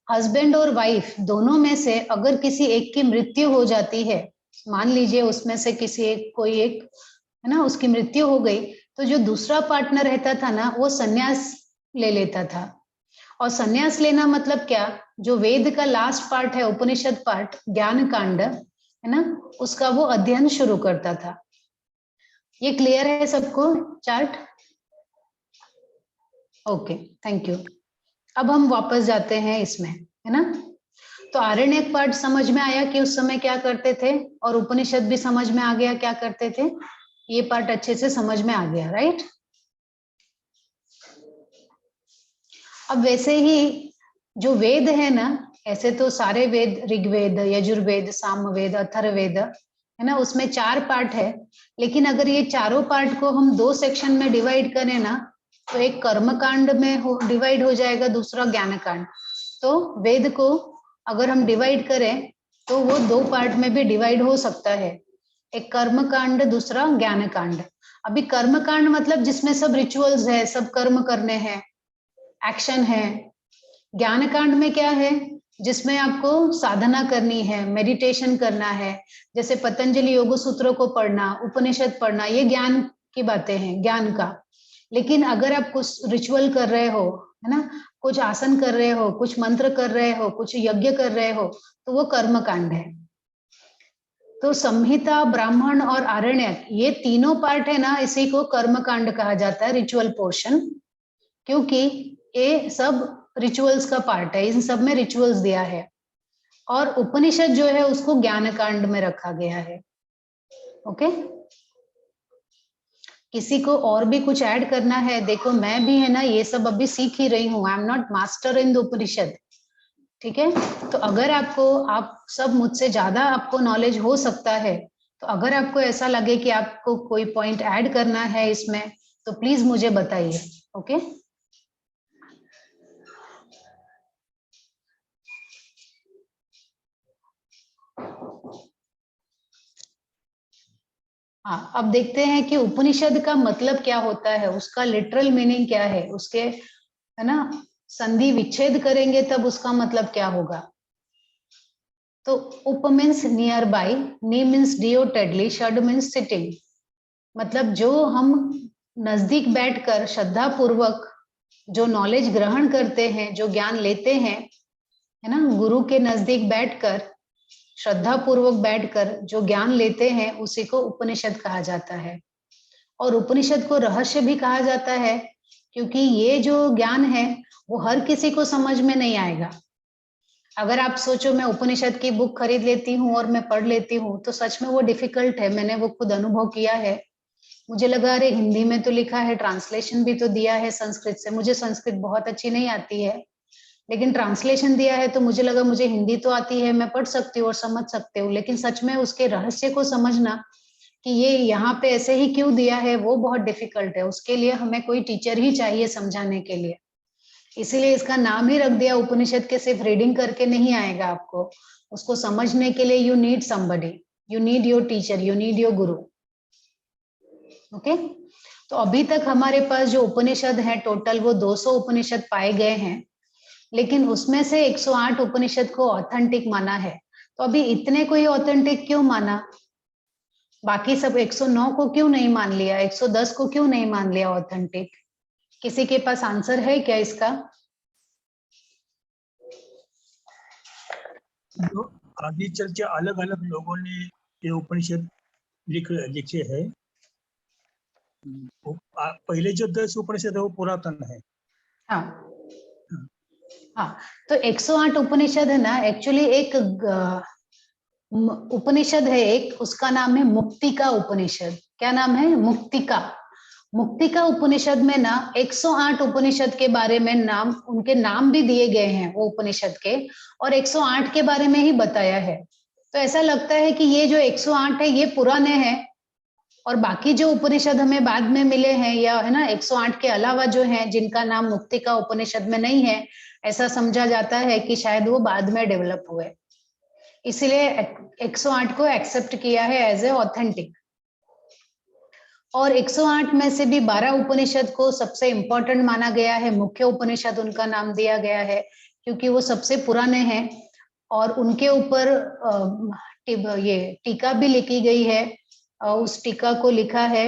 हस्बैंड और वाइफ दोनों में से अगर किसी एक की मृत्यु हो जाती है, मान लीजिए उसमें से किसी एक, कोई एक है ना, उसकी मृत्यु हो गई, तो जो दूसरा पार्टनर रहता था ना, वो संन्यास ले लेता था। और संन्यास लेना मतलब क्या, जो वेद का लास्ट पार्ट है, उपनिषद पार्ट, ज्ञान कांड है ना, उसका वो अध्ययन शुरू करता था। ये क्लियर है सबको चार्ट? Okay, thank you. अब हम वापस जाते हैं इसमें, है ना, तो आरण्यक पार्ट समझ में आया कि उस समय क्या करते थे, और उपनिषद भी समझ में आ गया क्या करते थे, ये पार्ट अच्छे से समझ में आ गया, राइट। अब वैसे ही जो वेद है ना, ऐसे तो सारे वेद, ऋग्वेद, यजुर्वेद, सामवेद, अथर्ववेद, है ना, उसमें 4 पार्ट है, लेकिन अगर ये चारों पार्ट को हम 2 सेक्शन में डिवाइड करें ना, तो एक कर्म कांड में डिवाइड हो जाएगा, दूसरा ज्ञान कांड। तो वेद को अगर हम डिवाइड करें तो वो 2 पार्ट में भी डिवाइड हो सकता है, एक कर्म कांड, दूसरा ज्ञान कांड। अभी कर्म कांड मतलब जिसमें सब रिचुअल्स है, सब कर्म करने हैं, एक्शन है। ज्ञान कांड में क्या है, जिसमें आपको साधना करनी है, मेडिटेशन करना है, जैसे पतंजलि योग सूत्रों को पढ़ना, उपनिषद पढ़ना, ये ज्ञान की बातें हैं, ज्ञान का। लेकिन अगर आप कुछ रिचुअल कर रहे हो, है ना, कुछ आसन कर रहे हो, कुछ मंत्र कर रहे हो, कुछ यज्ञ कर रहे हो, तो वो कर्म कांड है। तो संहिता, ब्राह्मण और आरण्यक, ये तीनों पार्ट है ना, इसी को कर्म कांड कहा जाता है, रिचुअल पोर्शन, क्योंकि ये सब रिचुअल्स का पार्ट है, इन सब में रिचुअल्स दिया है। और उपनिषद जो है उसको ज्ञान कांड में रखा गया है। ओके, किसी को और भी कुछ ऐड करना है? देखो मैं भी है ना, ये सब अभी सीख ही रही हूँ, I am not master in the Upanishad, ठीक है। तो अगर आपको, आप सब मुझसे ज्यादा आपको नॉलेज हो सकता है, तो अगर आपको ऐसा लगे कि आपको कोई पॉइंट ऐड करना है इसमें, तो प्लीज मुझे बताइए। ओके, हाँ, अब देखते हैं कि उपनिषद का मतलब क्या होता है, उसका लिटरल मीनिंग क्या है, उसके, है ना, संधि विच्छेद करेंगे तब उसका मतलब क्या होगा। तो उप मीन्स नियर बाई, नी मीन्स डियोटेडली, षड मीन्स सिटिंग, मतलब जो हम नजदीक बैठकर श्रद्धा पूर्वक जो नॉलेज ग्रहण करते हैं, जो ज्ञान लेते हैं, है ना, गुरु के नजदीक बैठकर श्रद्धा पूर्वक बैठकर जो ज्ञान लेते हैं उसी को उपनिषद कहा जाता है। और उपनिषद को रहस्य भी कहा जाता है क्योंकि ये जो ज्ञान है वो हर किसी को समझ में नहीं आएगा। अगर आप सोचो मैं उपनिषद की बुक खरीद लेती हूँ और मैं पढ़ लेती हूँ तो सच में वो डिफिकल्ट है, मैंने वो खुद अनुभव किया है। मुझे लगा अरे हिंदी में तो लिखा है, ट्रांसलेशन भी तो दिया है संस्कृत से, मुझे संस्कृत बहुत अच्छी नहीं आती है लेकिन ट्रांसलेशन दिया है तो मुझे लगा मुझे हिंदी तो आती है, मैं पढ़ सकती हूँ और समझ सकती हूँ, लेकिन सच में उसके रहस्य को समझना कि ये यहाँ पे ऐसे ही क्यों दिया है वो बहुत डिफिकल्ट है। उसके लिए हमें कोई टीचर ही चाहिए समझाने के लिए, इसीलिए इसका नाम ही रख दिया उपनिषद के। सिर्फ रीडिंग करके नहीं आएगा आपको, उसको समझने के लिए you need somebody, you need your teacher, you need your Guru. Okay, तो अभी तक हमारे पास जो उपनिषद है टोटल वो 200 उपनिषद पाए गए हैं, लेकिन उसमें से 108 उपनिषद को ऑथेंटिक माना है। तो अभी इतने को ही ऑथेंटिक क्यों माना, बाकी सब 109 को क्यों नहीं मान लिया, 110 को क्यों नहीं मान लिया ऑथेंटिक? किसी के पास आंसर है क्या इसका? जो आगे चल के अलग अलग लोगों ने ये उपनिषद लिखे हैं, पहले जो 10 उपनिषद है वो पुरातन है। हाँ हाँ, तो 108 उपनिषद है ना, एक्चुअली एक उपनिषद है एक, उसका नाम है मुक्तिका उपनिषद। क्या नाम है? मुक्तिका। मुक्तिका उपनिषद में ना 108 उपनिषद के बारे में नाम, उनके नाम भी दिए गए हैं वो उपनिषद के, और 108 के बारे में ही बताया है। तो ऐसा लगता है कि ये जो 108 है ये पुराने हैं और बाकी जो उपनिषद हमें बाद में मिले हैं, या है ना 108 के अलावा जो हैं जिनका नाम मुक्तिका उपनिषद में नहीं है, ऐसा समझा जाता है कि शायद वो बाद में डेवलप हुए, इसलिए 108 को एक्सेप्ट किया है एज ए ऑथेंटिक। और 108 में से भी 12 उपनिषद को सबसे इंपॉर्टेंट माना गया है, मुख्य उपनिषद उनका नाम दिया गया है क्योंकि वो सबसे पुराने हैं और उनके ऊपर ये टीका भी लिखी गई है। उस टीका को लिखा है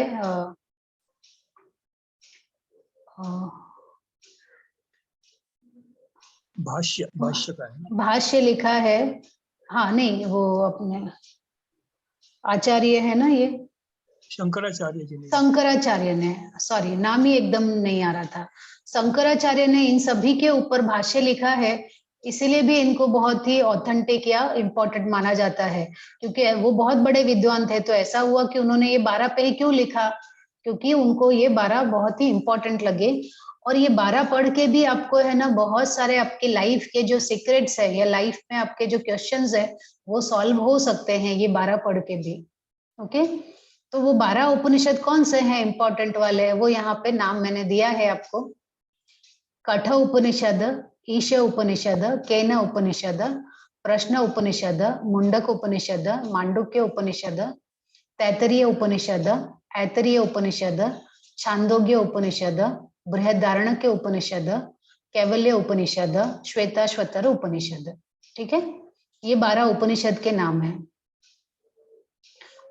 भाष्य का है, भाष्य लिखा है। हाँ नहीं, वो अपने आचार्य है ना, ये शंकराचार्य ने, सॉरी नाम ही एकदम नहीं आ रहा था, शंकराचार्य ने इन सभी के ऊपर भाष्य लिखा है, इसीलिए भी इनको बहुत ही ऑथेंटिक या इम्पोर्टेंट माना जाता है क्योंकि वो बहुत बड़े विद्वान थे। तो ऐसा हुआ कि उन्होंने ये 12 पे ही क्यों लिखा, क्योंकि उनको ये 12 बहुत ही इम्पोर्टेंट लगे। और ये 12 पढ़ के भी आपको है ना बहुत सारे आपके लाइफ के जो सीक्रेट्स है या लाइफ में आपके जो क्वेश्चंस है वो सॉल्व हो सकते हैं ये 12 पढ़ के भी। ओके, तो वो 12 उपनिषद कौन से हैं इंपॉर्टेंट वाले, वो यहाँ पे नाम मैंने दिया है आपको। कठ उपनिषद, ईश उपनिषद, केन उपनिषद, प्रश्न उपनिषद, मुंडक उपनिषद, मांडुक्य उपनिषद, तैतरीय उपनिषद, ऐतरीय उपनिषद, छांदोग्य उपनिषद, बृहदारण्यक उपनिषद, कैवल्य उपनिषद, श्वेताश्वतर उपनिषद। ठीक है, ये 12 उपनिषद के नाम हैं।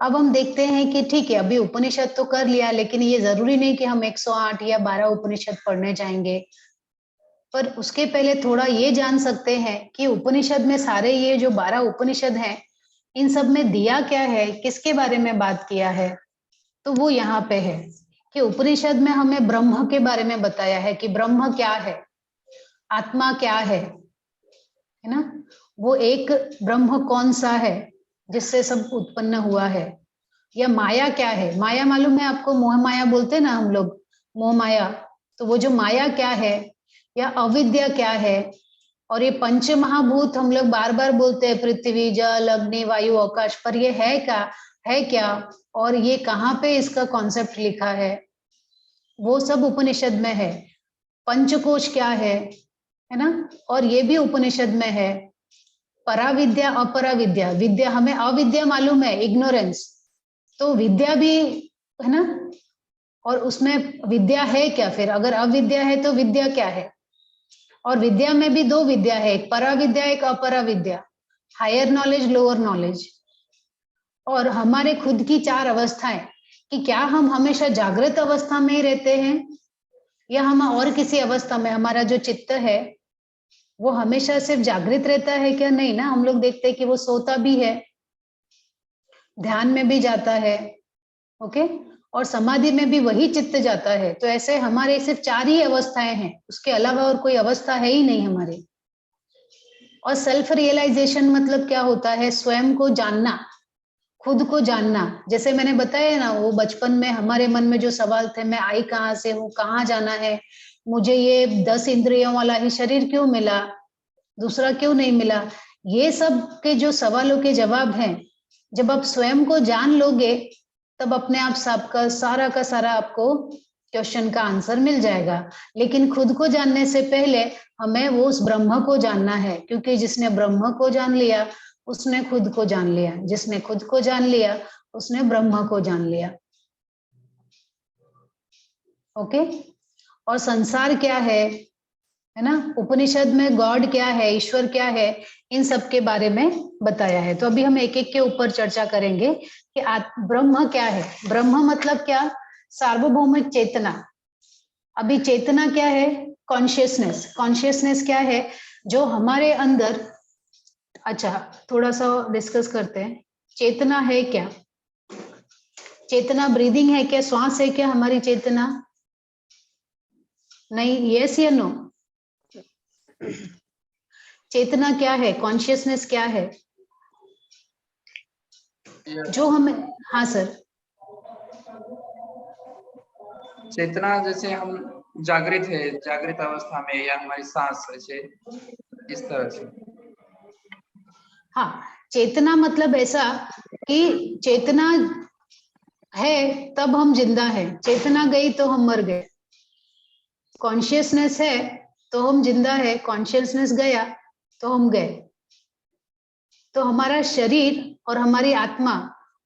अब हम देखते हैं कि ठीक है अभी उपनिषद तो कर लिया, लेकिन ये जरूरी नहीं कि हम 108 या 12 उपनिषद पढ़ने जाएंगे, पर उसके पहले थोड़ा ये जान सकते हैं कि उपनिषद में सारे ये जो 12 उपनिषद हैं इन सब में दिया क्या है, किसके बारे में बात किया है। तो वो यहाँ पे है कि उपनिषद में हमें ब्रह्म के बारे में बताया है कि ब्रह्म क्या है, आत्मा क्या है ना, वो एक ब्रह्म कौन सा है जिससे सब उत्पन्न हुआ है, या माया क्या है। माया मालूम है आपको, मोह माया बोलते हैं ना हम लोग, मोह माया, तो वो जो माया क्या है, या अविद्या क्या है। और ये पंच महाभूत हम लोग बार बार बोलते हैं, पृथ्वी, जल, अग्नि, वायु, आकाश, पर ये है क्या और ये कहाँ पे इसका कॉन्सेप्ट लिखा है, वो सब उपनिषद में है। पंचकोश क्या है ना, और ये भी उपनिषद में है। पराविद्या, अपराविद्या, विद्या हमें अविद्या मालूम है, इग्नोरेंस, तो विद्या भी है ना, और उसमें विद्या है क्या, फिर अगर अविद्या है तो विद्या क्या है। और विद्या में भी 2 विद्या है, एक पराविद्या एक अपराविद्या। हायर नॉलेज, लोअर नॉलेज, और हमारे खुद की 4 अवस्थाएं कि क्या हम हमेशा जागृत अवस्था में ही रहते हैं या हम और किसी अवस्था में, हमारा जो चित्त है वो हमेशा सिर्फ जागृत रहता है क्या? नहीं ना, हम लोग देखते हैं कि वो सोता भी है, ध्यान में भी जाता है, ओके, और समाधि में भी वही चित्त जाता है। तो ऐसे हमारे सिर्फ 4 ही अवस्थाएं हैं, उसके अलावा और कोई अवस्था है ही नहीं हमारे। और सेल्फ रियलाइजेशन मतलब क्या होता है? स्वयं को जानना, खुद को जानना। जैसे मैंने बताया ना, वो बचपन में हमारे मन में जो सवाल थे, मैं आई कहाँ से हूँ, कहाँ जाना है, मुझे ये 10 इंद्रियों वाला ही शरीर क्यों मिला, दूसरा क्यों नहीं मिला, ये सब के जो सवालों के जवाब हैं, जब आप स्वयं को जान लोगे तब अपने आप सबका सारा का सारा आपको क्वेश्चन का आंसर मिल जाएगा। लेकिन खुद को जानने से पहले हमें वो उस ब्रह्म को जानना है, क्योंकि जिसने ब्रह्म को जान लिया उसने खुद को जान लिया, जिसने खुद को जान लिया उसने ब्रह्म को जान लिया। ओके, और संसार क्या है ना, उपनिषद में गॉड क्या है, ईश्वर क्या है, इन सब के बारे में बताया है। तो अभी हम एक एक के ऊपर चर्चा करेंगे कि ब्रह्म क्या है। ब्रह्म मतलब क्या? सार्वभौमिक चेतना। अभी चेतना क्या है? कॉन्शियसनेस। कॉन्शियसनेस क्या है? जो हमारे अंदर, अच्छा थोड़ा सा डिस्कस करते हैं, चेतना है क्या? चेतना ब्रीदिंग है क्या? श्वास है क्या हमारी चेतना? नहीं, यस या नो? चेतना क्या है? कॉन्शियसनेस क्या है? जो हमें, हाँ सर, चेतना जैसे हम जागृत है, जागृत अवस्था में, या हमारी सांस ऐसे इस तरह से। हाँ, चेतना मतलब ऐसा कि चेतना है तब हम जिंदा है, चेतना गई तो हम मर गए। कॉन्शियसनेस है तो हम जिंदा है, कॉन्शियसनेस गया तो हम गए। तो हमारा शरीर और हमारी आत्मा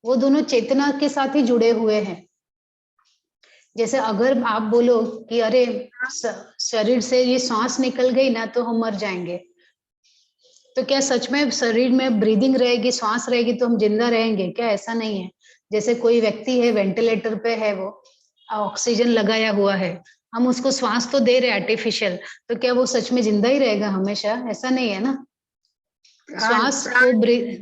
वो दोनों चेतना के साथ ही जुड़े हुए हैं। जैसे अगर आप बोलो कि अरे शरीर से ये सांस निकल गई ना तो हम मर जाएंगे, तो क्या सच में शरीर में ब्रीदिंग रहेगी, सांस रहेगी तो हम जिंदा रहेंगे क्या? ऐसा नहीं है। जैसे कोई व्यक्ति है वेंटिलेटर पे है, वो ऑक्सीजन लगाया हुआ है, हम उसको श्वास तो दे रहे हैं आर्टिफिशियल, तो क्या वो सच में जिंदा ही रहेगा हमेशा? ऐसा नहीं है ना। श्वास को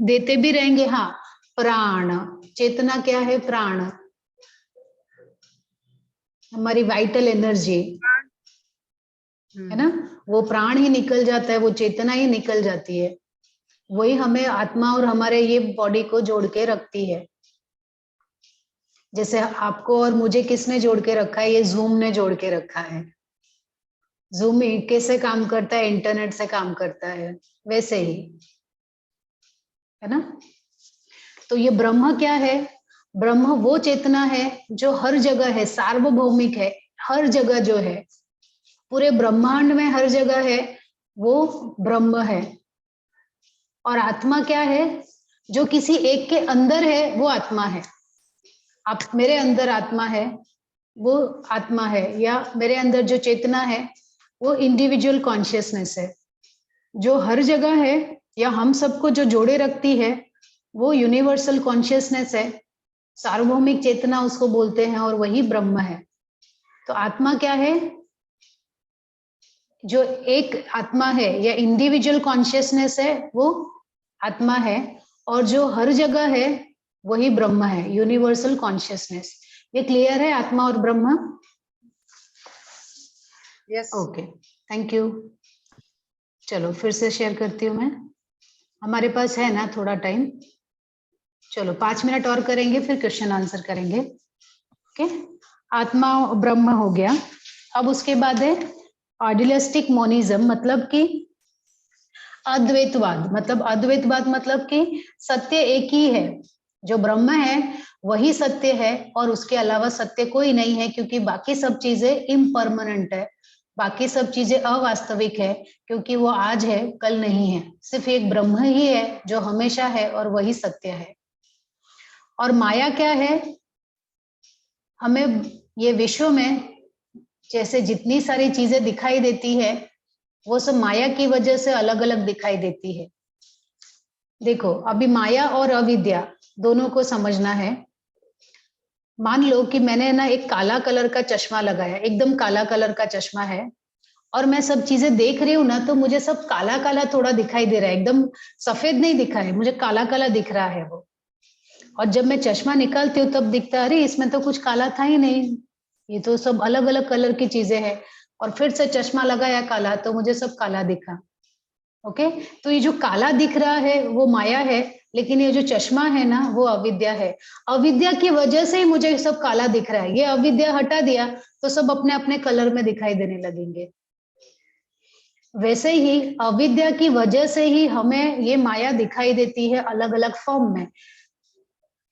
देते भी रहेंगे। हाँ, प्राण, चेतना क्या है? प्राण, हमारी वाइटल एनर्जी है ना, वो प्राण ही निकल जाता है, वो चेतना ही निकल जाती है, वही हमें आत्मा और हमारे ये बॉडी को जोड़ के रखती है। जैसे आपको और मुझे किसने जोड़ के रखा है? ये जूम ने जोड़ के रखा है। जूम कैसे काम करता है? इंटरनेट से काम करता है, वैसे ही है ना। तो ये ब्रह्म क्या है? ब्रह्म वो चेतना है जो हर जगह है, सार्वभौमिक है, हर जगह जो है, पूरे ब्रह्मांड में हर जगह है, वो ब्रह्म है। और आत्मा क्या है? जो किसी एक के अंदर है वो आत्मा है। आप मेरे अंदर आत्मा है, वो आत्मा है, या मेरे अंदर जो चेतना है वो इंडिविजुअल कॉन्शियसनेस है, जो हर जगह है या हम सबको जो जोड़े रखती है वो यूनिवर्सल कॉन्शियसनेस है, सार्वभौमिक चेतना उसको बोलते हैं, और वही ब्रह्म है। तो आत्मा क्या है? जो एक आत्मा है या इंडिविजुअल कॉन्शियसनेस है वो आत्मा है, और जो हर जगह है वही ब्रह्म है, यूनिवर्सल कॉन्शियसनेस। ये क्लियर है, आत्मा और ब्रह्म? यस। Okay, thank you. चलो फिर से शेयर करती हूँ मैं, हमारे पास है ना थोड़ा टाइम। चलो 5 मिनट और करेंगे, फिर क्वेश्चन आंसर करेंगे। ओके, आत्मा और ब्रह्म हो गया। अब उसके बाद है आइडियलिस्टिक मोनिज्म, मतलब कि अद्वैतवाद। मतलब अद्वैतवाद मतलब कि सत्य एक ही है, जो ब्रह्म है वही सत्य है, और उसके अलावा सत्य कोई नहीं है, क्योंकि बाकी सब चीजें इम्परमानेंट है, बाकी सब चीजें अवास्तविक है, क्योंकि वो आज है कल नहीं है। सिर्फ एक ब्रह्म ही है जो हमेशा है और वही सत्य है। और माया क्या है? हमें ये विश्व में जैसे जितनी सारी चीजें दिखाई देती है वो सब माया की वजह से अलग अलग दिखाई देती है। देखो अभी माया और अविद्या दोनों को समझना है। मान लो कि मैंने ना एक काला कलर का चश्मा लगाया, एकदम काला कलर का चश्मा है, और मैं सब चीजें देख रही हूँ ना, तो मुझे सब काला काला थोड़ा दिखाई दे रहा है, एकदम सफेद नहीं दिखा है, मुझे काला काला दिख रहा है वो। और जब मैं चश्मा निकालती हूँ तब दिखता है अरे इसमें तो कुछ काला था ही नहीं, ये तो सब अलग अलग कलर की चीजें हैं। और फिर से चश्मा लगाया काला, तो मुझे सब काला दिखा। ओके, तो ये जो काला दिख रहा है वो माया है, लेकिन ये जो चश्मा है ना वो अविद्या है। अविद्या की वजह से ही मुझे सब काला दिख रहा है। ये अविद्या हटा दिया तो सब अपने अपने कलर में दिखाई देने लगेंगे। वैसे ही अविद्या की वजह से ही हमें ये माया दिखाई देती है अलग अलग फॉर्म में।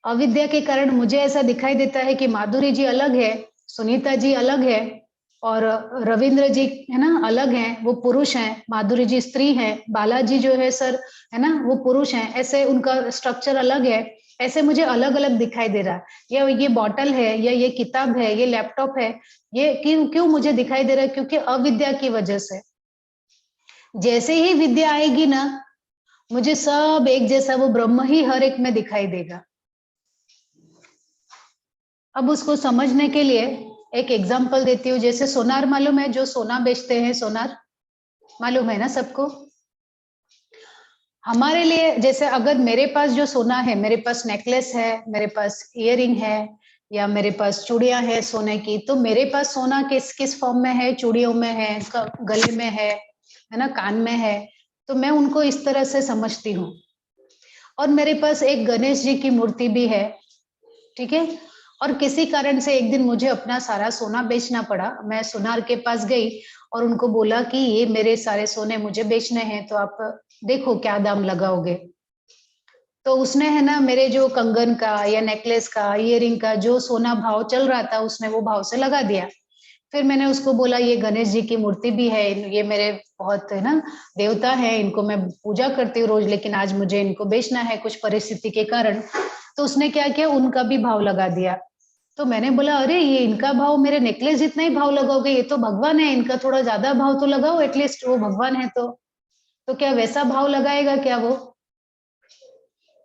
अविद्या के कारण मुझे ऐसा दिखाई देता है कि माधुरी जी अलग है, सुनीता जी अलग है, और रविंद्र जी है ना अलग हैं, वो पुरुष हैं, माधुरी जी स्त्री हैं, बालाजी जो है सर है ना वो पुरुष हैं, ऐसे उनका स्ट्रक्चर अलग है। ऐसे मुझे अलग अलग दिखाई दे रहा है। या ये बॉटल है, या ये किताब है, ये लैपटॉप है, ये क्यों क्यों मुझे दिखाई दे रहा है? क्योंकि अविद्या की वजह से। जैसे ही विद्या आएगी ना, मुझे सब एक जैसा वो ब्रह्म ही हर एक में दिखाई देगा। अब उसको समझने के लिए एक एग्जांपल देती हूँ। जैसे सोनार मालूम है, जो सोना बेचते हैं, सोनार मालूम है ना सबको? हमारे लिए जैसे अगर मेरे पास जो सोना है, मेरे पास नेकलेस है, मेरे पास इयररिंग है, या मेरे पास चूड़ियां है सोने की, तो मेरे पास सोना किस किस फॉर्म में है? चूड़ियों में है, गले में है ना, कान में है। तो मैं उनको इस तरह से समझती हूँ। और मेरे पास एक गणेश जी की मूर्ति भी है, ठीक है। और किसी कारण से एक दिन मुझे अपना सारा सोना बेचना पड़ा। मैं सुनार के पास गई और उनको बोला कि ये मेरे सारे सोने मुझे बेचने हैं, तो आप देखो क्या दाम लगाओगे। तो उसने है ना मेरे जो कंगन का या नेकलेस का, इयररिंग का जो सोना भाव चल रहा था, उसने वो भाव से लगा दिया। फिर मैंने उसको बोला ये गणेश जी की मूर्ति भी है, ये मेरे बहुत है ना देवता है, इनको मैं पूजा करती हूँ रोज, लेकिन आज मुझे इनको बेचना है कुछ परिस्थिति के कारण। तो उसने क्या किया, उनका भी भाव लगा दिया। तो मैंने बोला अरे ये इनका भाव, मेरे नेकलेस जितना ही भाव लगाओगे? ये तो भगवान है, इनका थोड़ा ज्यादा भाव तो लगाओ, एटलीस्ट वो भगवान है। तो क्या वैसा भाव लगाएगा क्या वो?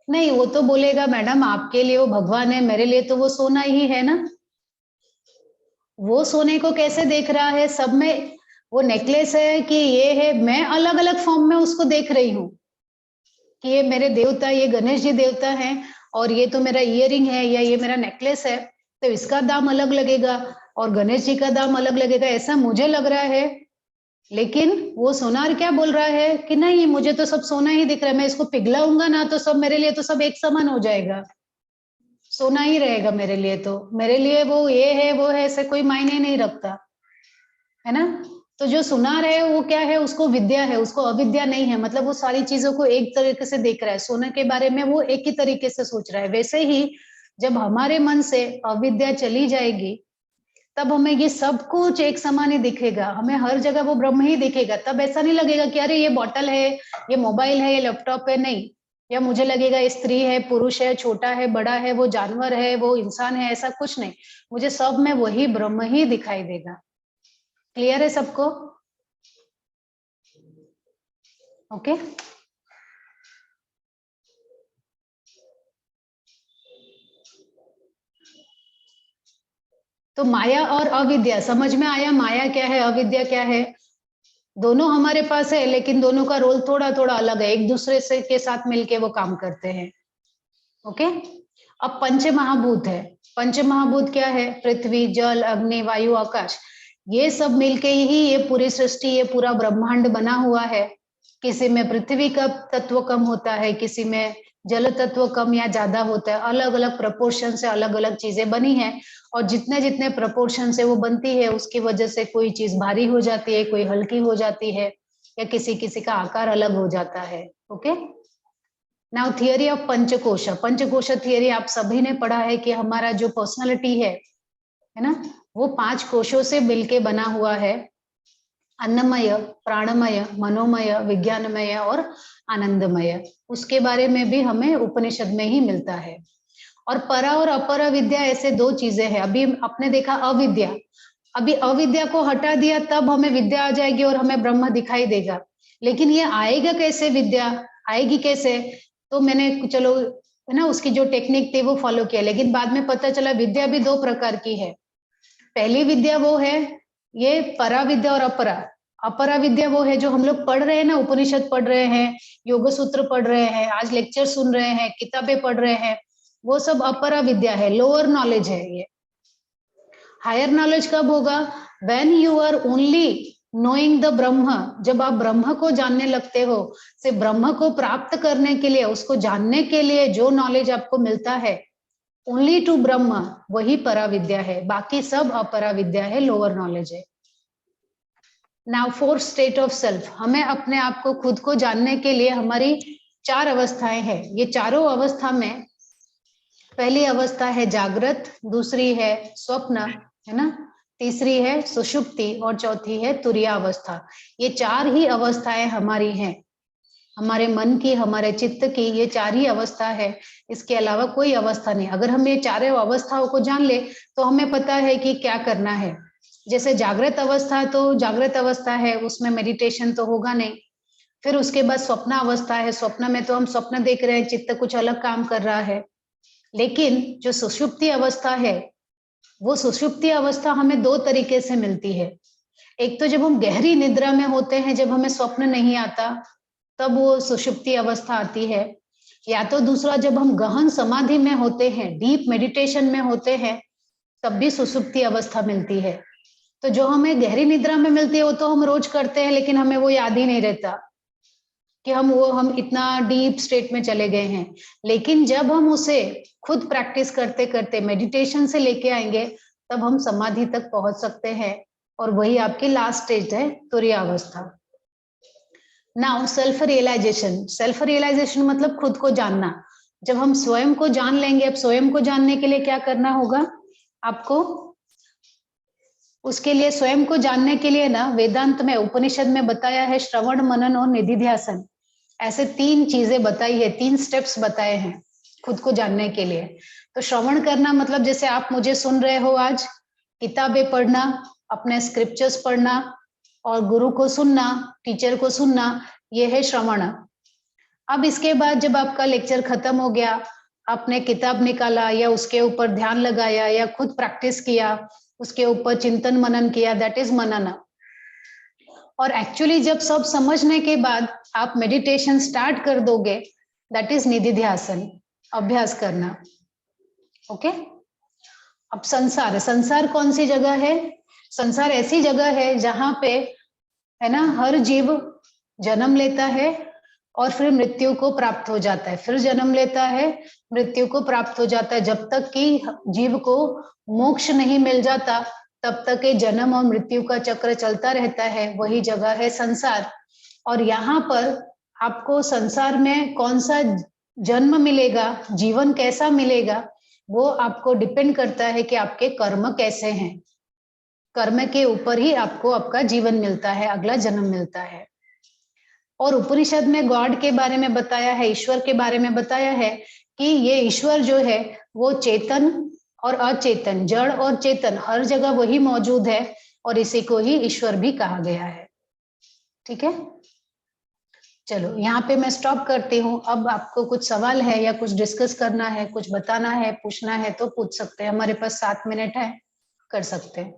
नहीं, वो तो बोलेगा मैडम आपके लिए वो भगवान है, मेरे लिए तो वो सोना ही है ना। वो सोने को कैसे देख रहा है? सब में वो नेकलेस है कि ये है, मैं अलग अलग फॉर्म में उसको देख रही हूँ कि ये मेरे देवता, ये गणेश जी देवता हैं, और ये तो मेरा इयररिंग है या ये मेरा नेकलेस है, तो इसका दाम अलग लगेगा और गणेश जी का दाम अलग लगेगा, ऐसा मुझे लग रहा है। लेकिन वो सोनार क्या बोल रहा है कि नहीं, मुझे तो सब सोना ही दिख रहा है, मैं इसको पिघलाऊंगा ना तो सब मेरे लिए तो सब एक समान हो जाएगा, सोना ही रहेगा मेरे लिए। तो मेरे लिए वो ये है वो है ऐसे कोई मायने नहीं रखता है ना। तो जो सुनार है वो क्या है, उसको विद्या है, उसको अविद्या नहीं है। मतलब वो सारी चीजों को एक तरीके से देख रहा है, सोने के बारे में वो एक ही तरीके से सोच रहा है। वैसे ही जब हमारे मन से अविद्या चली जाएगी, तब हमें ये सब कुछ एक समान ही दिखेगा, हमें हर जगह वो ब्रह्म ही दिखेगा। तब ऐसा नहीं लगेगा कि अरे ये बॉटल है, ये मोबाइल है, ये लैपटॉप है, नहीं। या मुझे लगेगा ये स्त्री है, पुरुष है, छोटा है, बड़ा है, वो जानवर है, वो इंसान है, ऐसा कुछ नहीं। मुझे सब में वही ब्रह्म ही दिखाई देगा। क्लियर है सबको? ओके। तो माया और अविद्या समझ में आया? माया क्या है, अविद्या क्या है? दोनों हमारे पास है, लेकिन दोनों का रोल थोड़ा थोड़ा अलग है, एक दूसरे से के साथ मिलके वो काम करते हैं। ओके। अब पंच महाभूत है। पंच महाभूत क्या है? पृथ्वी, जल, अग्नि, वायु, आकाश। ये सब मिलके ही ये पूरी सृष्टि, ये पूरा ब्रह्मांड बना हुआ है। किसी में पृथ्वी का तत्व कम होता है, किसी में जल तत्व कम या ज्यादा होता है, अलग अलग प्रपोर्शन से अलग अलग चीजें बनी है। और जितने जितने प्रपोर्शन से वो बनती है, उसकी वजह से कोई चीज भारी हो जाती है, कोई हल्की हो जाती है, या किसी किसी का आकार अलग हो जाता है। Okay. Now theory of Panchakosha. Panchakosha theory आप सभी ने पढ़ा है कि हमारा जो पर्सनालिटी है ना, वो 5 कोशों से मिलके बना हुआ है। अन्नमय, प्राणमय, मनोमय, विज्ञानमय और आनंदमय। उसके बारे में भी हमें उपनिषद में ही मिलता है। और परा और अपर विद्या ऐसे 2 चीजें हैं। अभी आपने देखा अविद्या, अभी अविद्या को हटा दिया तब हमें विद्या आ जाएगी और हमें ब्रह्म दिखाई देगा। लेकिन ये आएगा कैसे? विद्या आएगी कैसे? तो मैंने चलो है ना उसकी जो टेक्निक थी वो फॉलो किया, लेकिन बाद में पता चला विद्या भी दो प्रकार की है। पहली विद्या वो है ये परा विद्या और अपरा। अपरा विद्या वो है जो हम लोग पढ़ रहे हैं ना, उपनिषद पढ़ रहे हैं, योग सूत्र पढ़ रहे हैं, आज लेक्चर सुन रहे हैं, किताबें पढ़ रहे हैं, वो सब अपरा विद्या है, लोअर नॉलेज है। ये हायर नॉलेज कब होगा? When you are only knowing the Brahma, जब आप ब्रह्म को जानने लगते हो, से ब्रह्म को प्राप्त करने के लिए, उसको जानने के लिए जो नॉलेज आपको मिलता है ओनली टू ब्रह्म, वही परा विद्या है। बाकी सब अपरा विद्या है, लोअर नॉलेज है। Now fourth state of self, हमें अपने आप को खुद को जानने के लिए हमारी 4 अवस्थाएं हैं। ये चारों अवस्था में पहली अवस्था है जागृत, दूसरी है स्वप्न, है ना, तीसरी है सुषुप्ति और चौथी है तुरीयावस्था। ये 4 ही अवस्थाएं हमारी हैं, हमारे मन की, हमारे चित्त की, ये 4 ही अवस्था है, इसके अलावा कोई अवस्था नहीं। अगर हम ये चारों अवस्थाओं को जान ले तो हमें पता है कि क्या करना है। जैसे जागृत अवस्था, तो जागृत अवस्था है, उसमें मेडिटेशन तो होगा नहीं। फिर उसके बाद स्वप्न अवस्था है, स्वप्न में तो हम स्वप्न देख रहे हैं, चित्त कुछ अलग काम कर रहा है। लेकिन जो सुषुप्ति अवस्था है, वो सुषुप्ति अवस्था हमें 2 तरीके से मिलती है। एक तो जब हम गहरी निद्रा में होते हैं, जब हमें स्वप्न नहीं आता, तब वो सुषुप्ति अवस्था आती है। या तो दूसरा, जब हम गहन समाधि में होते हैं, डीप मेडिटेशन में होते हैं, तब भी सुषुप्ति अवस्था मिलती है। तो जो हमें गहरी निद्रा में मिलती है वो तो हम रोज करते हैं, लेकिन हमें वो याद ही नहीं रहता कि हम इतना डीप स्टेट में चले गए हैं। लेकिन जब हम उसे खुद प्रैक्टिस करते करते मेडिटेशन से लेके आएंगे, तब हम समाधि तक पहुंच सकते हैं, और वही आपकी लास्ट स्टेज है, तुरीयावस्था। Now self realization. Self realization मतलब खुद को जानना। जब हम स्वयं को जान लेंगे, अब स्वयं को जानने के लिए क्या करना होगा आपको? उसके लिए, स्वयं को जानने के लिए ना, वेदांत में, उपनिषद में बताया है श्रवण, मनन और निधिध्यासन, ऐसे 3 चीजें बताई है, 3 स्टेप्स बताए हैं खुद को जानने के लिए। तो श्रवण करना मतलब जैसे आप मुझे सुन रहे हो आज, किताबें पढ़ना, अपने स्क्रिप्चर्स पढ़ना और गुरु को सुनना, टीचर को सुनना, ये है श्रवण। अब इसके बाद जब आपका लेक्चर खत्म हो गया, आपने किताब निकाला या उसके ऊपर ध्यान लगाया या खुद प्रैक्टिस किया, उसके ऊपर चिंतन मनन किया, दैट इज मनन। और एक्चुअली जब सब समझने के बाद आप मेडिटेशन स्टार्ट कर दोगे, दैट इज निधिध्यासन, अभ्यास करना। ओके। अब संसार, संसार कौन सी जगह है? संसार ऐसी जगह है जहां पे, है ना, हर जीव जन्म लेता है और फिर मृत्यु को प्राप्त हो जाता है, फिर जन्म लेता है, मृत्यु को प्राप्त हो जाता है। जब तक कि जीव को मोक्ष नहीं मिल जाता, तब तक ये जन्म और मृत्यु का चक्र चलता रहता है। वही जगह है संसार। और यहाँ पर आपको संसार में कौन सा जन्म मिलेगा, जीवन कैसा मिलेगा, वो आपको डिपेंड करता है कि आपके कर्म कैसे हैं। कर्म के ऊपर ही आपको आपका जीवन मिलता है, अगला जन्म मिलता है। और उपनिषद में गॉड के बारे में बताया है, ईश्वर के बारे में बताया है कि ये ईश्वर जो है वो चेतन और अचेतन, जड़ और चेतन, हर जगह वही मौजूद है, और इसी को ही ईश्वर भी कहा गया है। ठीक है, चलो यहाँ पे मैं स्टॉप करती हूँ। अब आपको कुछ सवाल है या कुछ डिस्कस करना है, कुछ बताना है, पूछना है तो पूछ सकते हैं। हमारे पास 7 मिनट है, कर सकते हैं।